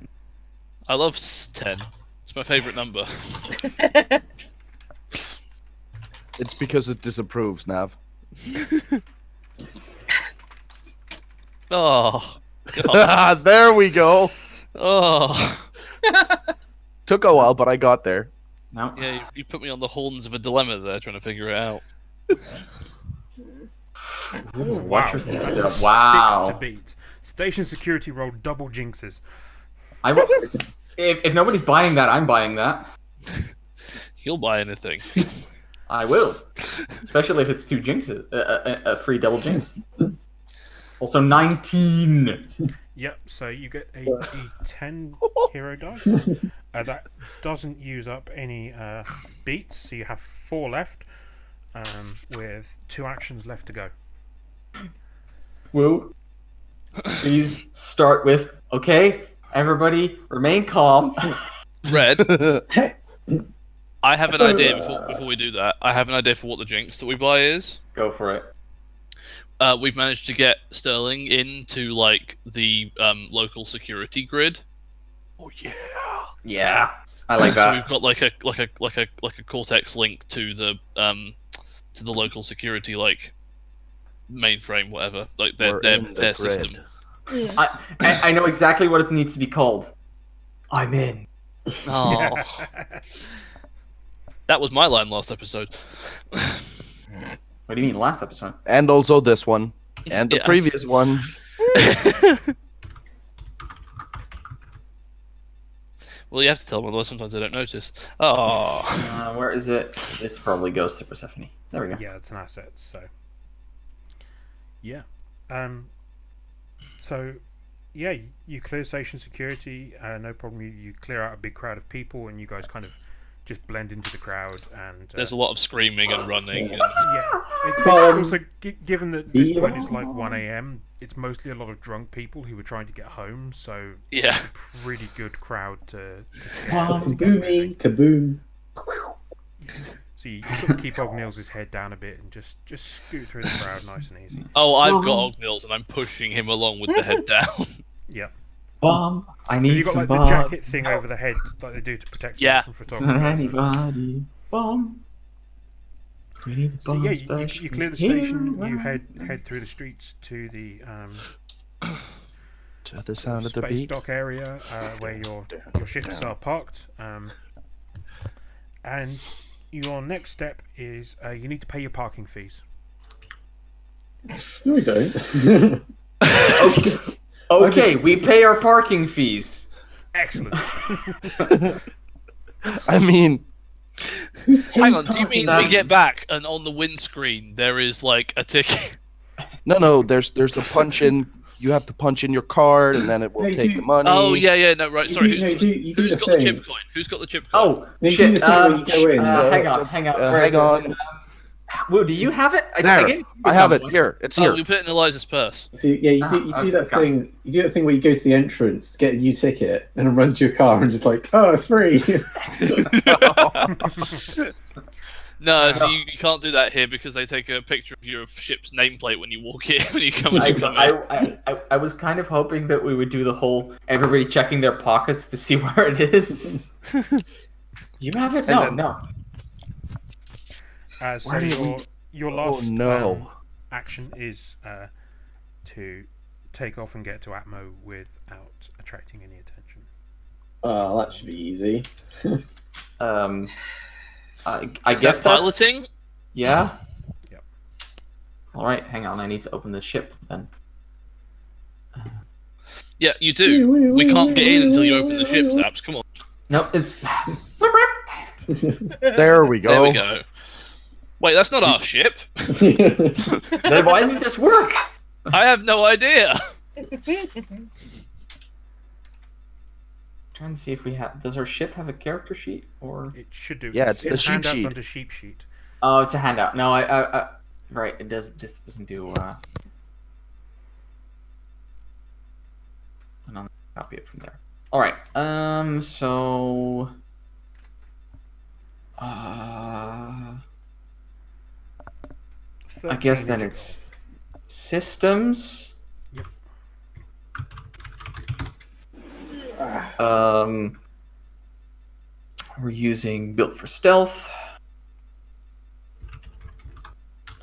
I love 10. It's my favorite number.
It's because it disapproves, Nav.
Oh. God.
There we go.
Oh.
Took a while, but I got there.
No.
Yeah, you put me on the horns of a dilemma there, trying to figure it out.
Ooh,
Watch
wow.
your-
That's a
Wow.
6 to beat. Station security roll double jinxes.
If nobody's buying that, I'm buying that.
He'll buy anything.
I will, especially if it's two jinxes, a free double jinx. Also 19.
Yep, so you get a D10 hero dice. That doesn't use up any beats, so you have 4 left, with 2 actions left to go.
Woo. Please start with, okay, everybody remain calm.
Red, I have an
So,
idea before we do that. I have an idea for what the jinx that we buy is.
Go for it.
We've managed to get Sterling into like the local security grid.
Oh yeah.
Yeah, I like
So
that.
we've got like a Cortex link to the local security like mainframe, whatever. Like
We're
their
in the
their
grid.
system.
I know exactly what it needs to be called. I'm in.
Oh, that was my line last episode.
What do you mean, last episode?
And also this one. And the
Yeah.
previous one.
Well, you have to tell them, otherwise sometimes they don't notice. Oh.
Where is it? This probably goes to Persephone. There we go.
Yeah, it's an asset, so... Yeah. So, yeah, you clear station security, no problem. You clear out a big crowd of people, and you guys kind of just blend into the crowd. And
There's a lot of screaming and running. And...
yeah. It's
Um,
also, given that this point is like 1 a.m., it's mostly a lot of drunk people who are trying to get home, so
Yeah.
it's a pretty good crowd to scare.
Kaboomy, kaboom.
So you sort of keep Ognils' head down a bit and just scoot through the crowd nice and easy.
Oh, I've got Ognils and I'm pushing him along with the head down.
Yeah.
Bomb. I
Have
need
you got
some
like the
bomb.
jacket thing over the head like they do to protect you
Yeah.
from
Not
photography?
anybody. Bomb. We need
So
bomb
yeah, you clear the
specialists here.
station. You head through the streets to the
To the sound of the
space
beat.
dock area where your ships are parked. And your next step is you need to pay your parking fees.
No, we don't.
Okay, we pay our parking fees.
Excellent.
I mean,
Hang on, do you mean we
That's-
get back and on the windscreen there is like a ticket?
no, there's a punch in. You have to punch in your card, and then it will
No, you
take
do-
the money.
Oh yeah, no, right.
You
Sorry,
do- no, you do
who's
the
got the
thing.
chip coin? Who's got the chip coin?
Oh,
Then you
shit.
do the thing where you go in.
Hang on. Where
hang
is it?
on.
Woo, do you have it?
There,
gave it
I
at
have
some
it
point.
here. It's
Oh,
here.
we put it in Eliza's purse.
You do that
okay.
thing. You do that thing where you go to the entrance, get a new ticket, and then run to your car and just like, oh, it's free.
No, so you can't do that here because they take a picture of your ship's nameplate when you walk in when you come in.
I was kind of hoping that we would do the whole everybody checking their pockets to see where it is. You have it?
And
No,
then-
no.
So
Where did
your
Oh
last
no!
action is to take off and get to Atmo without attracting any attention.
That should be easy.
I
Is
guess
that piloting?
Yeah.
Yep.
All right, hang on. I need to open the ship then.
Yeah, you do. We can't get in until you open the ship, Zaps. Come on.
No, it's.
There we go.
There we go. Wait, that's not our ship.
Then why didn't this work?
I have no idea.
Trying to see if we have. Does our ship have a character sheet or?
It should do.
Yeah, it's the sheep
handouts
sheet.
under sheep sheet.
Oh, it's a handout. No, I right. It does. This doesn't do. And I'll copy it from there. All right. So. I guess
13
then
is your
it's systems.
Yep.
We're using built for stealth.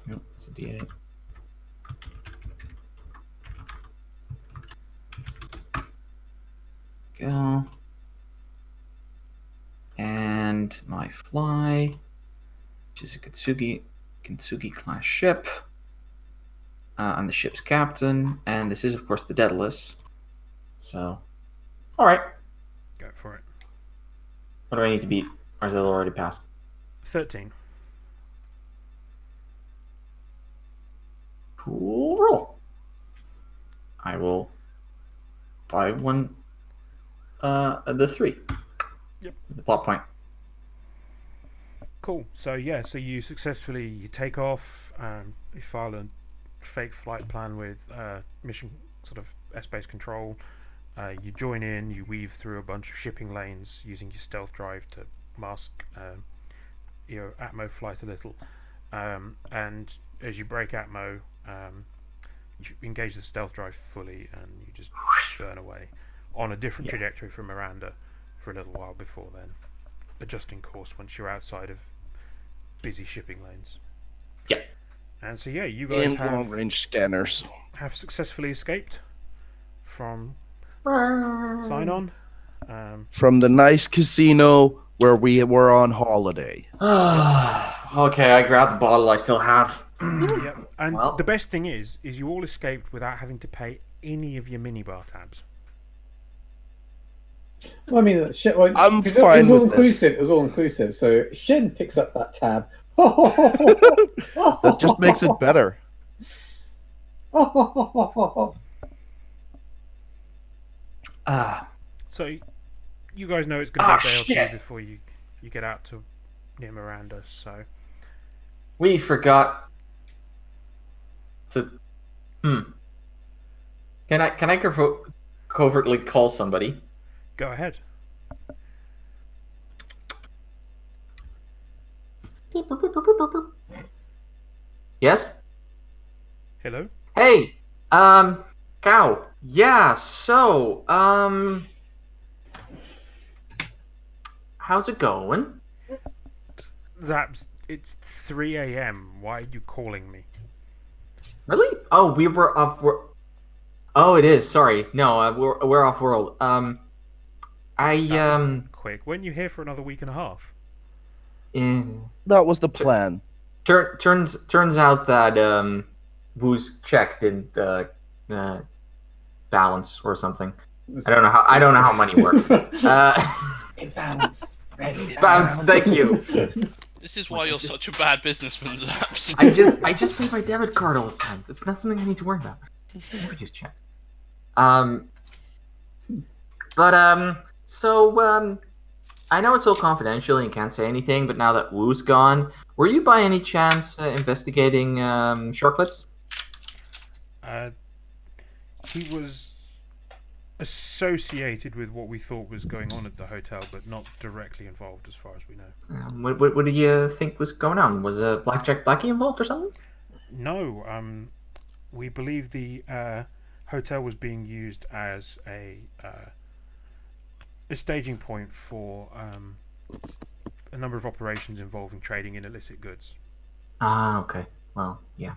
Nope, it's a D8. Go. And my fly, which is a Kintsugi class ship. I'm the ship's captain, and this is, of course, the Daedalus. So, all right.
Go for it.
What do I need to beat? Or is it already passed?
13.
Cool roll. I will buy one. The 3.
Yep.
The plot point.
Cool. So yeah, so you successfully take off. You file a fake flight plan with mission sort of S-base control. You join in. You weave through a bunch of shipping lanes using your stealth drive to mask your Atmo flight a little. And as you break Atmo, you engage the stealth drive fully, and you just burn away on a different trajectory from Miranda for a little while before then adjusting course once you're outside of busy shipping lanes.
Yeah.
And so yeah, you guys
And long-range scanners.
have successfully escaped from Sign-On.
From the nice casino where we were on holiday.
Okay, I grabbed the bottle I still have.
Yep. And
Well.
the best thing is you all escaped without having to pay any of your minibar tabs.
Well, I mean, shit. Well,
I'm
'cause
fine
it was all
with this.
inclusive. It was all inclusive. So Shen picks up that tab.
That just makes it better.
So you guys know it's going to be a day or
shit.
two before you get out to near Miranda. So
We forgot to. Can I covertly call somebody?
go ahead.
Yes.
Hello.
Hey. Cow. Yeah. So. How's it going?
Zaps, it's 3 a.m. Why are you calling me?
Really? Oh, we were off. Oh, it is. Sorry. No, we're off world.
Quick, weren't you here for another week and a half?
That was the plan.
Turns out that Woo's check didn't balance or something. I don't know how money works.
Imbalanced.
Bounce. Thank you.
This is why you're such a bad businessman, Zaps.
I just pay my debit card all the time. That's not something I need to worry about. Let me just check. So I know it's all confidential and you can't say anything, but now that Woo's gone, were you by any chance investigating short clips?
He was associated with what we thought was going on at the hotel, but not directly involved as far as we know.
What do you think was going on? Was Blackjack Blackie involved or something?
No, we believe the hotel was being used as a staging point for a number of operations involving trading in illicit goods.
Ah, okay. Well, yeah.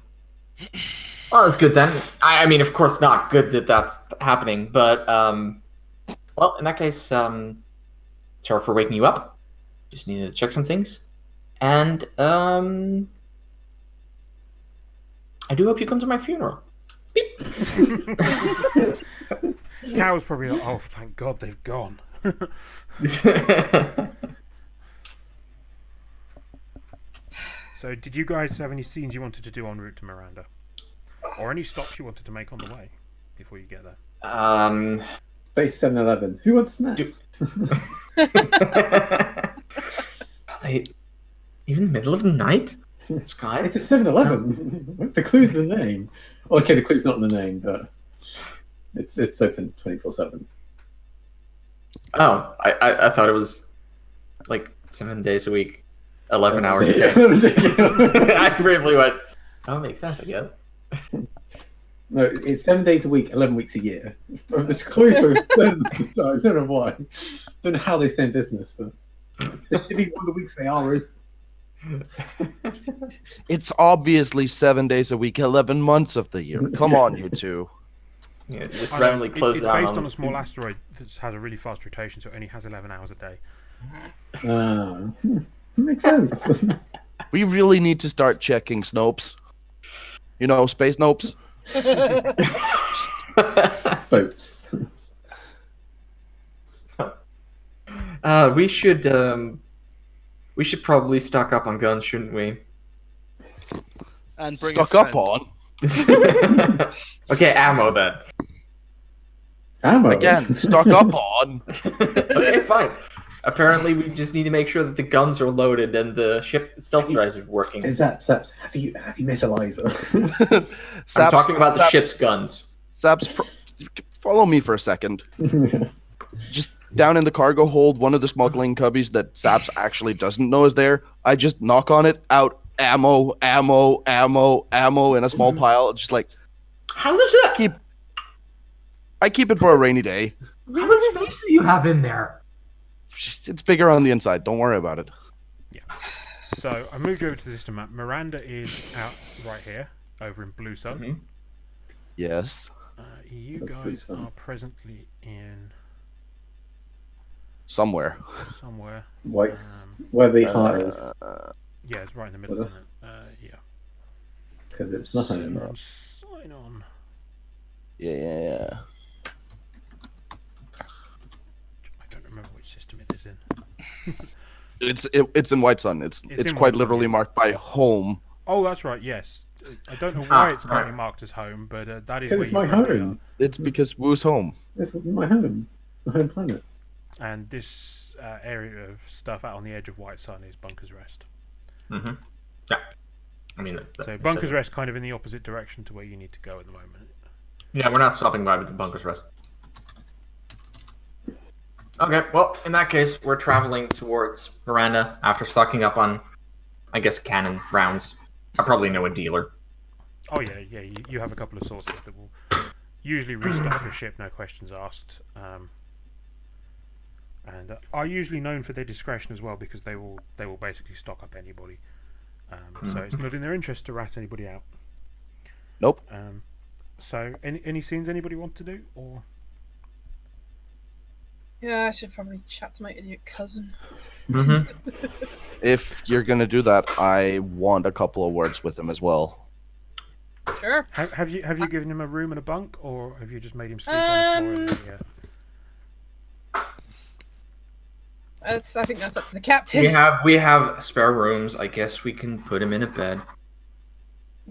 Well, that's good then. I mean, of course, not good that that's happening, but well, in that case, sorry for waking you up. Just needed to check some things, and I do hope you come to my funeral.
Cow's probably like, oh, thank God they've gone. So, did you guys have any scenes you wanted to do en route to Miranda? Or any stops you wanted to make on the way before you get there?
Space 7-Eleven. Who wants snacks?
Like, even middle of the night? Sky?
It's a 7-Eleven. What's the clue's in the name? Okay, the clue's not in the name, but it's open 24/7.
Oh, I thought it was like 7 days a week, 11 hours a day. I briefly went, that makes sense, I guess.
No, it's 7 days a week, 11 weeks a year. This clue's I don't know why. Don't know how they stay in business, but maybe one of the weeks they are.
It's obviously 7 days a week, 11 months of the year. Come on, you two.
Yeah, just
I know,
randomly close
it's
down
based on a small asteroid that has a really fast rotation, so it only has 11 hours a day.
Makes sense.
We really need to start checking Snopes. You know, space Snopes.
Spokes.
We should probably stock up on guns, shouldn't we?
And bring
Stuck
a
up
friend.
on.
Okay, ammo then.
Ammo.
Again, stuck up on.
Okay, fine. Apparently, we just need to make sure that the guns are loaded and the ship stealth drive is working.
Zaps, have you met Eliza?
I'm talking about the ship's guns.
Saps, follow me for a second. Just down in the cargo hold, one of the smuggling cubbies that Saps actually doesn't know is there. I just knock on it, out ammo in a small pile. Just like,
How does that?
I keep it for a rainy day.
How much space do you have in there?
It's bigger on the inside. Don't worry about it.
Yeah. So, I moved you over to the system map. Miranda is out right here, over in Blue Sun.
Mhm.
Yes.
You
Blue
guys
Sun.
are presently in
Somewhere.
somewhere.
White's where the heart is,
Yeah, it's right in the middle, isn't it? Yeah.
because it's not home.
And sign on.
Yeah.
I don't remember which system it is in.
It's in White Sun. It's
in
quite
White Sun,
literally
yeah.
marked by home.
Oh, that's right. Yes. I don't know why it's currently marked as home, but that is
Because
where
it's
you
my
currently
home.
It's because Wu's home.
It's my home. My home planet.
are. And this area of stuff out on the edge of White Sun is Bunker's Rest.
Mm-hmm. Yeah. I mean,
So Bunker's Rest kind of in the opposite direction to where you need to go at the moment.
Yeah, we're not stopping by with the Bunker's Rest. Okay, well, in that case, we're traveling towards Miranda after stocking up on, I guess, cannon rounds. I probably know a dealer.
Oh yeah. You have a couple of sources that will usually restock your ship, no questions asked, and are usually known for their discretion as well, because they will basically stock up anybody. So it's not in their interest to rat anybody out.
Nope.
So any scenes anybody want to do, or
Yeah, I should probably chat to my idiot cousin.
Mm-hmm.
If you're gonna do that, I want a couple of words with him as well.
Sure.
have you given him a room and a bunk, or have you just made him sleep on the floor?
I think that's up to the captain.
We have spare rooms. I guess we can put him in a bed.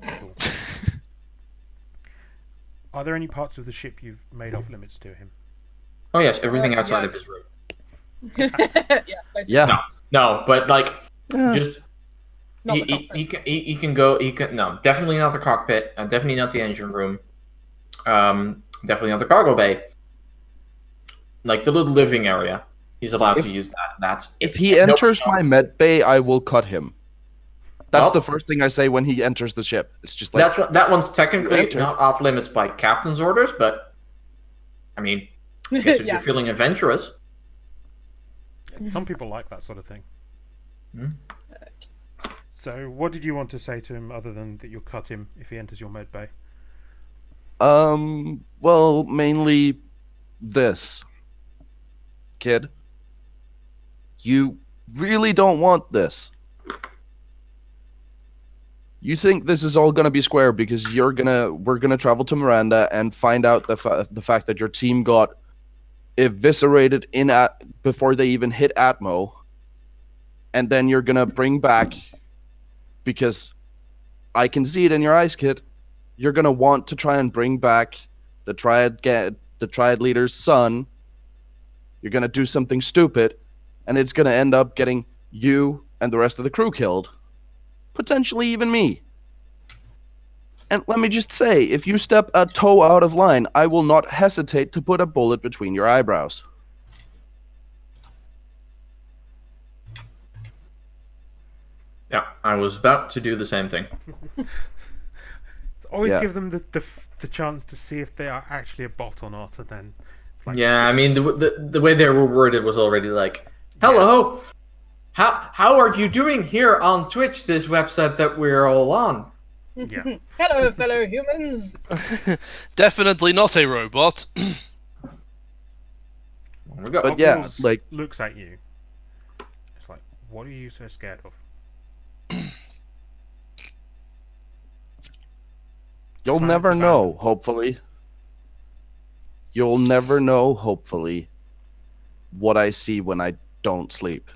Cool. Are there any parts of the ship you've made off limits to him?
Oh yes, everything outside
yeah.
of his room.
Yeah. Basically.
Yeah.
No, but like, just
Not the
he
cockpit.
he can go. He can no, definitely not the cockpit. Definitely not the engine room. Definitely not the cargo bay. Like the little living area, he's allowed to use that. That's
If
it.
he
Nope,
enters
no.
my med bay, I will cut him. That's
Oh.
the first thing I say when he enters the ship. It's just like,
That one's technically
enter.
not off limits by captain's orders, but I mean, I guess if
Yeah.
you're feeling adventurous,
Some people like that sort of thing.
Hmm.
So, what did you want to say to him other than that you'll cut him if he enters your med bay?
Well, mainly this, kid. You really don't want this. You think this is all gonna be square because we're gonna travel to Miranda and find out the fact that your team got eviscerated before they even hit Atmo, and then you're gonna bring back, because I can see it in your eyes, kid. You're gonna want to try and bring back the triad leader's son. You're gonna do something stupid, and it's gonna end up getting you and the rest of the crew killed. Potentially even me. And let me just say, if you step a toe out of line, I will not hesitate to put a bullet between your eyebrows.
Yeah, I was about to do the same thing.
Always
Yeah.
give them the chance to see if they are actually a bot or not, and then it's like,
Yeah, I mean the way they were worded was already like, "Hello, how are you doing here on Twitch? This website that we're all on."
Yeah.
Hello, fellow humans.
Definitely not a robot.
We got
But yeah,
Hogwarts
like,
looks at you. It's like, what are you so scared of?
you'll
Planet's
never know,
abandoned.
hopefully. You'll never know, hopefully, what I see when I don't sleep.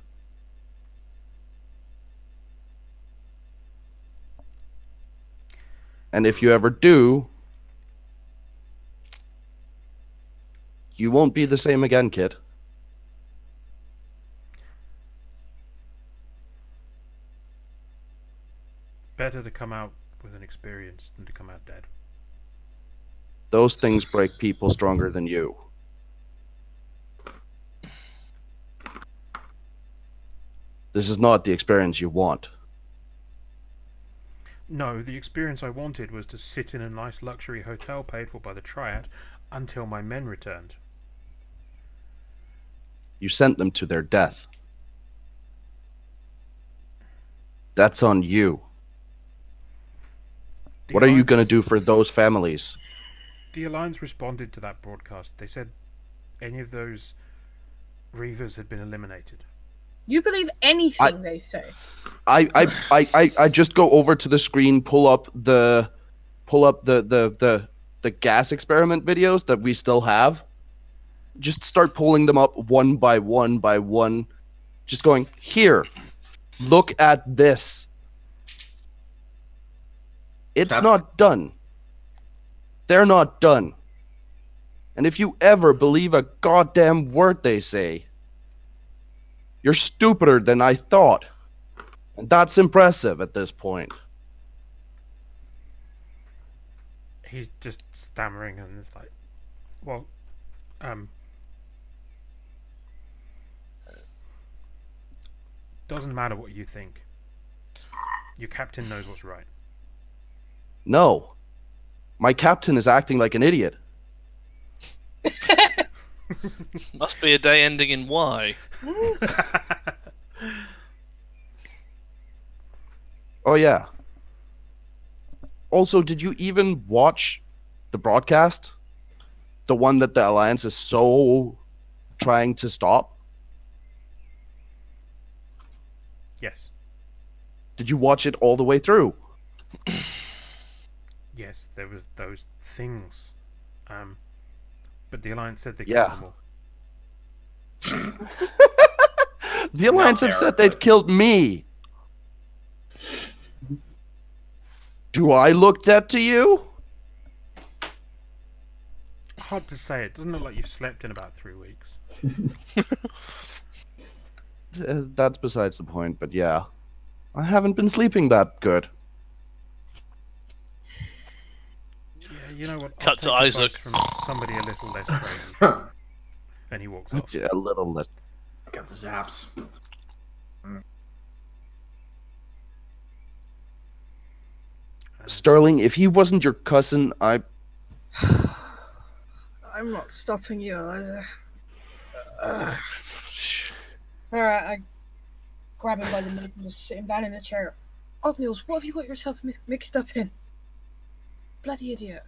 And if you ever do, you won't be the same again, kid.
Better to come out with an experience than to come out dead.
Those things break people stronger than you. This is not the experience you want.
No, the experience I wanted was to sit in a nice luxury hotel paid for by the Triad until my men returned.
You sent them to their death. That's on you.
The
What are you
Alliance-
going to do for those families?
The Alliance responded to that broadcast. They said any of those Reavers had been eliminated.
You believe anything they say.
I just go over to the screen, pull up the gas experiment videos that we still have. Just start pulling them up one by one. Just going, here, look at this. It's
That's-
not done. They're not done. And if you ever believe a goddamn word they say, you're stupider than I thought. And that's impressive at this point.
He's just stammering and it's like, well, doesn't matter what you think. Your captain knows what's right.
No. My captain is acting like an idiot.
Must be a day ending in Y.
Oh, yeah. Also, did you even watch the broadcast? The one that the Alliance is so trying to stop?
Yes.
Did you watch it all the way through?
Yes, there was those things. But the Alliance said they
Yeah.
killed them all.
The Alliance have said they'd killed me. Do I look dead to you?
Hard to say. It doesn't look like you've slept in about 3 weeks.
That's besides the point, but yeah. I haven't been sleeping that good.
Yeah, you know what? I'll
Cut to
take advice
Isaac.
from somebody a little less crazy. And he walks off.
A little less.
Got the zaps.
Sterling, if he wasn't your cousin,
I'm not stopping you, Eliza. Alright, I grab him by the neck and just sit him down in a chair. Ognils, what have you got yourself mixed up in? Bloody idiot.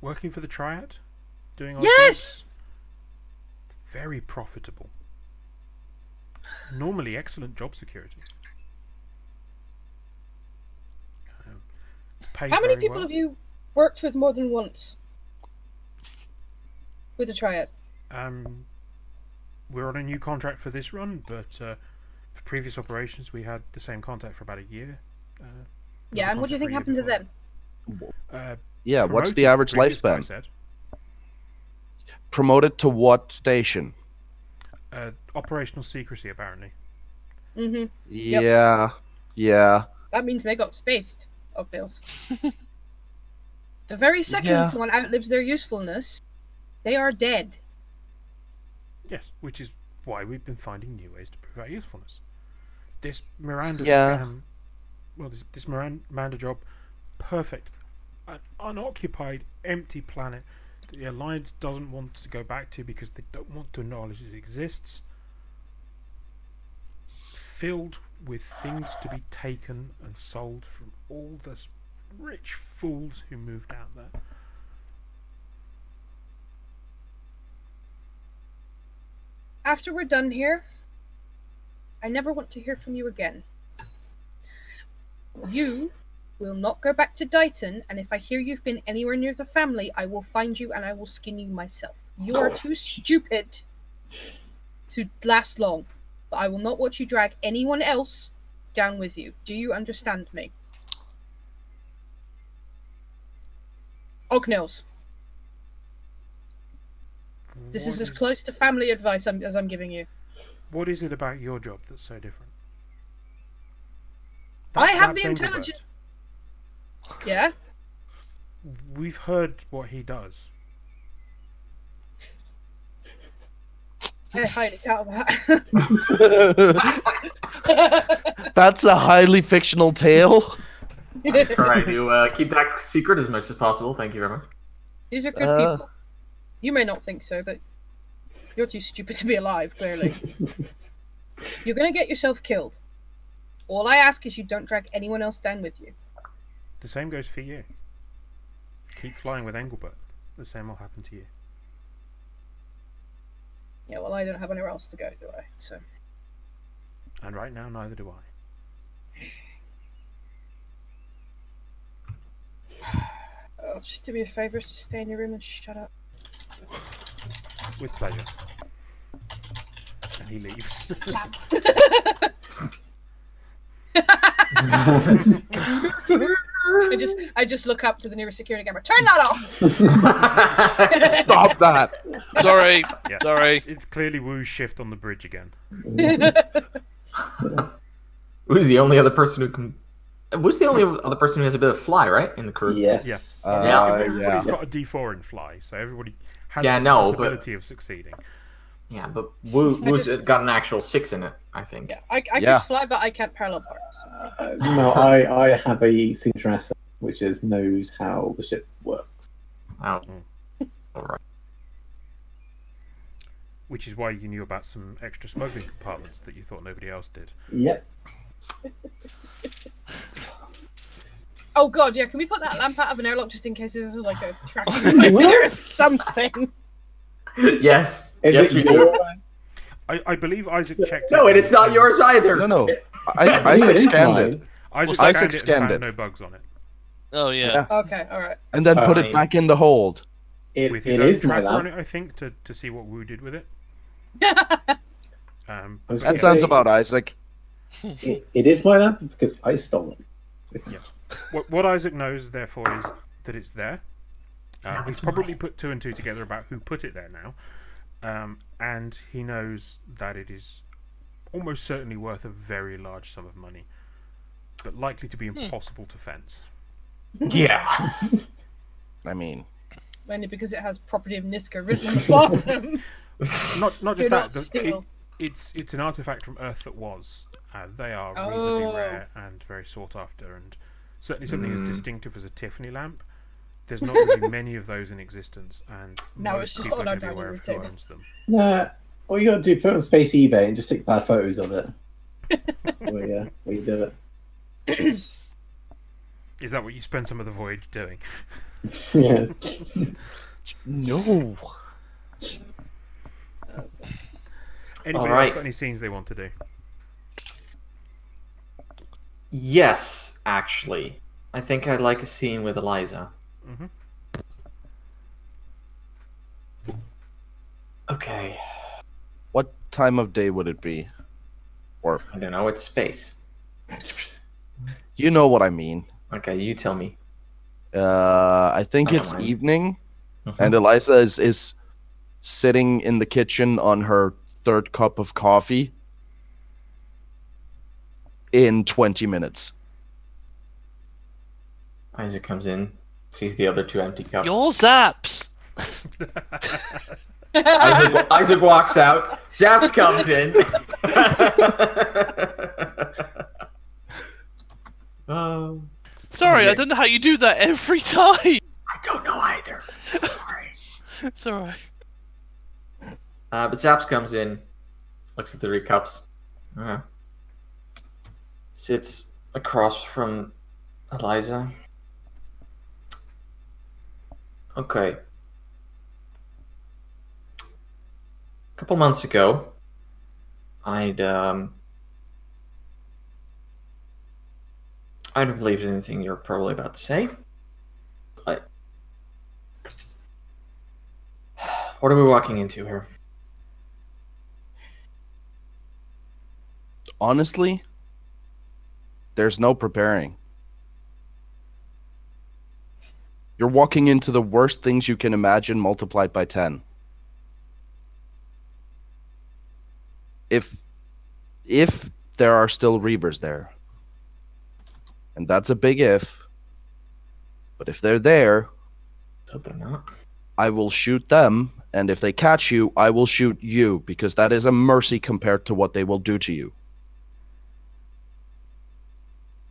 Working for the Triad? Doing our
Yes!
jobs? Very profitable. Normally excellent job security. It's paid
How many
very
people
well.
have you worked with more than once? With the Triad?
We're on a new contract for this run, but for previous operations we had the same contact for about a year.
Yeah, and what do you think happened to them?
Yeah, what's
Promoted
the average
previous guy
lifespan?
said.
Promoted to what station?
Operational secrecy, apparently.
Mm-hmm.
Yeah, yeah.
That means they got spaced, Ognils. The very second
Yeah.
someone outlives their usefulness, they are dead.
Yes, which is why we've been finding new ways to prove our usefulness. This Miranda
Yeah.
scam, well, this Miranda job, perfect. An unoccupied, empty planet that the Alliance doesn't want to go back to because they don't want to acknowledge it exists. Filled with things to be taken and sold from all the rich fools who moved out there.
After we're done here, I never want to hear from you again. You will not go back to Dighton, and if I hear you've been anywhere near the family, I will find you and I will skin you myself. You are too stupid to last long, but I will not watch you drag anyone else down with you. Do you understand me? Ognils, this is as close to family advice as I'm giving you.
What is it about your job that's so different?
I have
That's
the
Engelbert.
intelligence. Yeah?
We've heard what he does.
I highly doubt that.
That's a highly fictional tale.
Try to keep that secret as much as possible. Thank you very much.
These are good people. You may not think so, but you're too stupid to be alive, clearly. You're going to get yourself killed. All I ask is you don't drag anyone else down with you.
The same goes for you. Keep flying with Engelbert. The same will happen to you.
Yeah, well, I don't have anywhere else to go, do I? So.
And right now, neither do I.
Oh, just do me a favour, just stay in your room and shut up.
With pleasure. And he leaves.
Slap. I just look up to the nearest security camera. Turn that off.
Stop that.
Sorry,
Yeah.
sorry.
It's clearly Wu's shift on the bridge again.
Who's the only other person who can? Who's the only other person who has a bit of fly, right, in the crew?
Yes.
Everybody's
Yeah.
got a D4 in fly, so everybody has
Yeah,
the
no, but-
possibility of succeeding.
Yeah, but Wu's
just-
got an actual 6 in it, I think.
Yeah, I
Yeah.
can fly, but I can't parallel park. So.
No, I have a signature asset, which is knows how the ship works.
Oh. All right.
Which is why you knew about some extra smuggling compartments that you thought nobody else did.
Yep.
Oh god, yeah, can we put that lamp out of an airlock just in case this is like a tracking device or something?
Yes.
Is
Yes,
it
we
your-
do.
I believe Isaac checked
No,
it.
and it's not yours either.
No.
believe
Isaac
it is
scanned
mine.
it
Isaac
Isaac
scanned it
scanned
and
it.
found no bugs on it.
Oh yeah.
Yeah.
Okay, alright.
and then put
Fine.
it back in the hold.
With his
It
own
is my
tracker on
lamp.
it, I think, to see what Wu did with it.
I was
But
That
Yeah.
sounds about Isaac.
It is my lamp because I stole it.
what Isaac knows, therefore, is that it's there. He's probably put 2 and 2 together about who put it there now. And he knows that it is almost certainly worth a very large sum of money, but likely to be impossible to fence.
Yeah.
I mean,
Mainly because it has property of Niska written on the bottom.
Not
Do
just
not
that,
steal.
it's an artifact from Earth that was. They are reasonably
Oh.
rare and very sought after, and certainly something as distinctive as a Tiffany lamp. There's not really many of those in existence, and
No,
most
it's just
people
on
are
our
gonna be
dining
aware
room
of who
table.
owns them.
Nah, all you gotta do, put it on Space eBay and just take bad photos of it. We do it.
Is that what you spend some of the voyage doing?
Yeah.
No.
Anybody else
Alright.
got any scenes they want to do?
Yes, actually. I think I'd like a scene with Eliza.
Mm-hmm.
Okay.
What time of day would it be? Or
I don't know, it's space.
you know what I mean.
Okay, you tell me.
I think
I don't
it's
mind.
evening,
Mhm.
and Eliza is sitting in the kitchen on her third cup of coffee in 20 minutes.
Isaac comes in, sees the other two empty cups.
Your zaps.
Isaac walks out. Zaps comes in.
Sorry, I
yeah.
don't know how you do that every time.
I don't know either. Sorry.
It's alright.
But Zaps comes in, looks at the three cups, sits across from Eliza. Okay. A couple months ago, I don't believe anything you're probably about to say. But what are we walking into here?
Honestly, there's no preparing. You're walking into the worst things you can imagine multiplied by 10. If there are still Reavers there. And that's a big if. But if they're there,
So they're not.
I will shoot them, and if they catch you, I will shoot you, because that is a mercy compared to what they will do to you.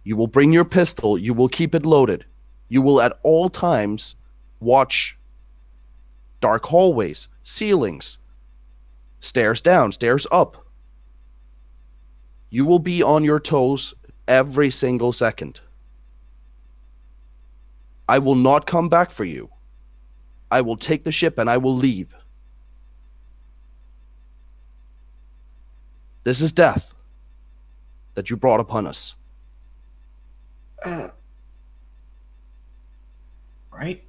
You will bring your pistol, you will keep it loaded. You will at all times watch dark hallways, ceilings, stairs down, stairs up. You will be on your toes every single second. I will not come back for you. I will take the ship and I will leave. This is death that you brought upon us.
Right?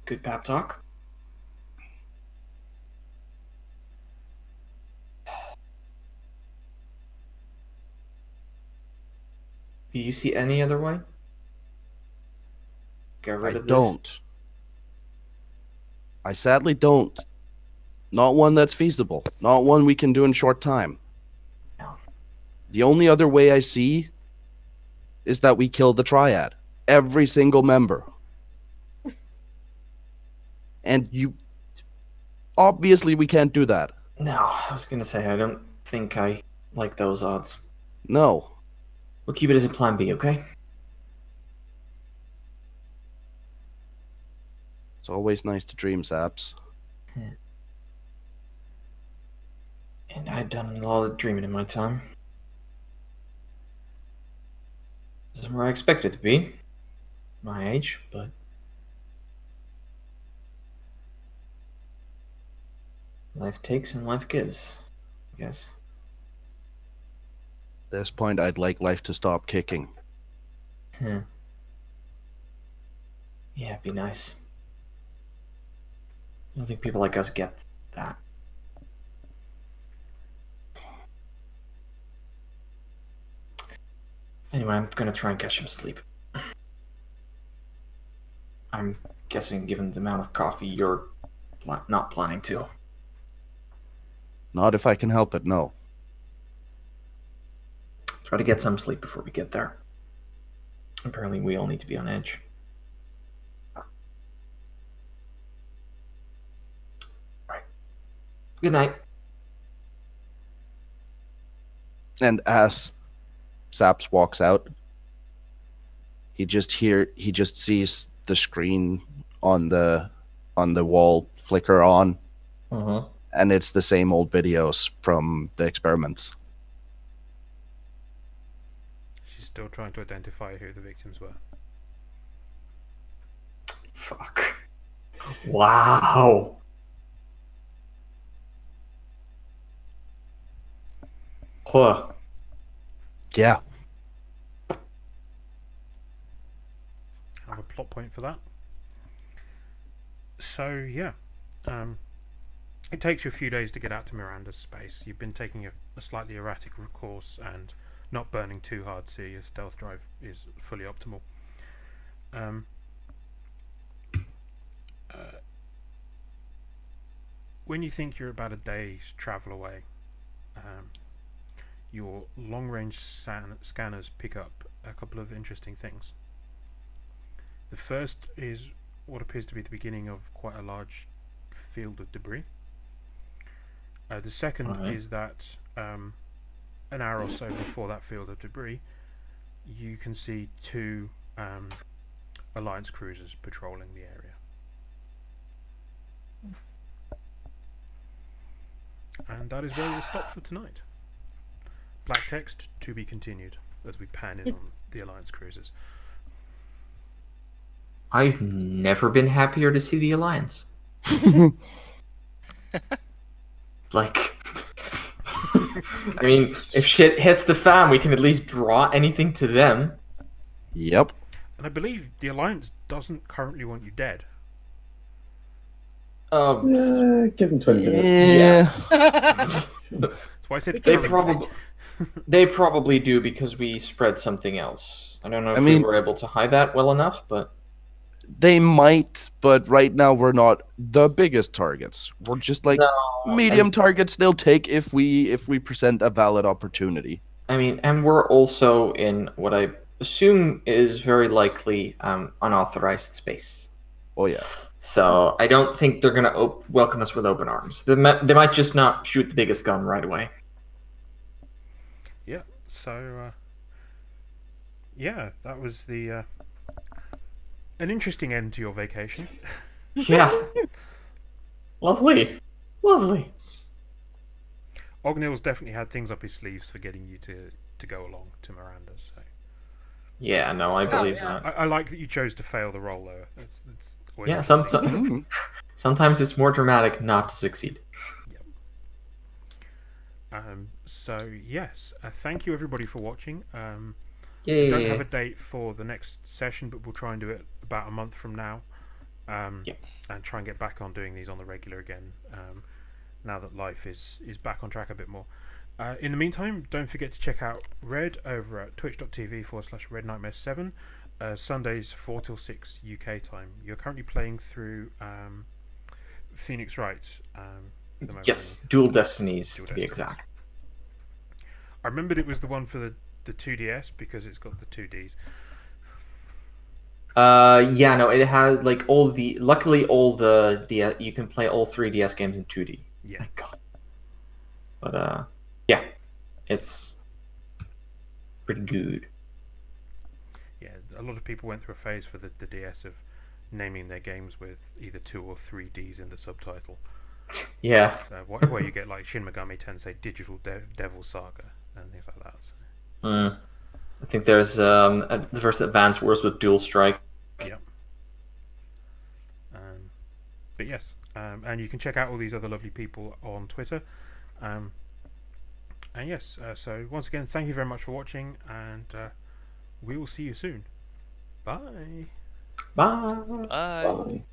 Good pep talk. Do you see any other way? Get rid
I
of this?
don't. I sadly don't. Not one that's feasible. Not one we can do in short time.
No.
The only other way I see is that we kill the Triad. Every single member. And you... Obviously we can't do that.
No, I was gonna say, I don't think I like those odds.
No.
We'll keep it as a plan B, okay?
It's always nice to dream, Saps.
And I've done a lot of dreaming in my time. This is where I expect it to be. My age, but... life takes and life gives, I guess.
At this point, I'd like life to stop kicking.
Yeah, it'd be nice. I don't think people like us get that. Anyway, I'm gonna try and catch some sleep. I'm guessing, given the amount of coffee, you're not planning to.
Not if I can help it, no.
Try to get some sleep before we get there. Apparently, we all need to be on edge. Alright. Good night.
And as Saps walks out, he just sees the screen on the wall flicker on,
Uh-huh.
and it's the same old videos from the experiments.
She's still trying to identify who the victims were.
Fuck. Wow. Huh.
Yeah.
Have a plot point for that. So yeah, it takes you a few days to get out to Miranda's space. You've been taking a slightly erratic course and not burning too hard, so your stealth drive is fully optimal. When you think you're about a day's travel away, your long-range scanners pick up a couple of interesting things. The first is what appears to be the beginning of quite a large field of debris. The second
Alright.
is that an hour or so before that field of debris, you can see two Alliance cruisers patrolling the area. And that is where we'll stop for tonight. Black text to be continued as we pan in on the Alliance cruisers.
I've never been happier to see the Alliance. Like, I mean, if shit hits the fan, we can at least draw anything to them.
Yep.
And I believe the Alliance doesn't currently want you dead.
Give them 20 minutes.
Yes.
That's why I said
They
current.
they probably do because we spread something else. I don't know if
I mean-
we were able to hide that well enough, but
They might, but right now we're not the biggest targets. We're just like
no,
medium targets they'll take if we present a valid opportunity.
I mean, and we're also in what I assume is very likely unauthorized space.
Oh yeah.
So I don't think they're going to welcome us with open arms. They might just not shoot the biggest gun right away.
Yeah, so yeah, that was the an interesting end to your vacation.
Yeah. Lovely. Lovely.
Ognill's definitely had things up his sleeves for getting you to go along to Miranda. So
Yeah, no, I believe
yeah.
that.
I like that you chose to fail the role though. That's always
Yeah,
interesting.
sometimes it's more dramatic not to succeed.
So yes, thank you everybody for watching.
Yay.
We don't have a date for the next session, but we'll try and do it about a month from now.
Yeah.
And try and get back on doing these on the regular again. Now that life is back on track a bit more. In the meantime, don't forget to check out Red over at twitch.tv/RedNightmare7. Sundays 4 till 6 UK time. You're currently playing through Phoenix Wright. At the moment.
Yes, Dual Destinies
Dual
to be
Destinies.
exact.
I remembered it was the one for the 2DS because it's got the 2Ds.
Yeah, no, it has like luckily all the DS, you can play all 3 DS games in 2D.
Yeah.
Thank God. But yeah, it's pretty good.
Yeah, a lot of people went through a phase for the DS of naming their games with either 2 or 3 Ds in the subtitle.
Yeah.
Where you get like Shin Megami Tensei Digital Devil Saga and things like that. So.
I think there's the first Advance Wars with Dual Strike.
Yep. But yes, and you can check out all these other lovely people on Twitter. And yes, so once again, thank you very much for watching, and we will see you soon. Bye.
Bye.
Bye.
Bye.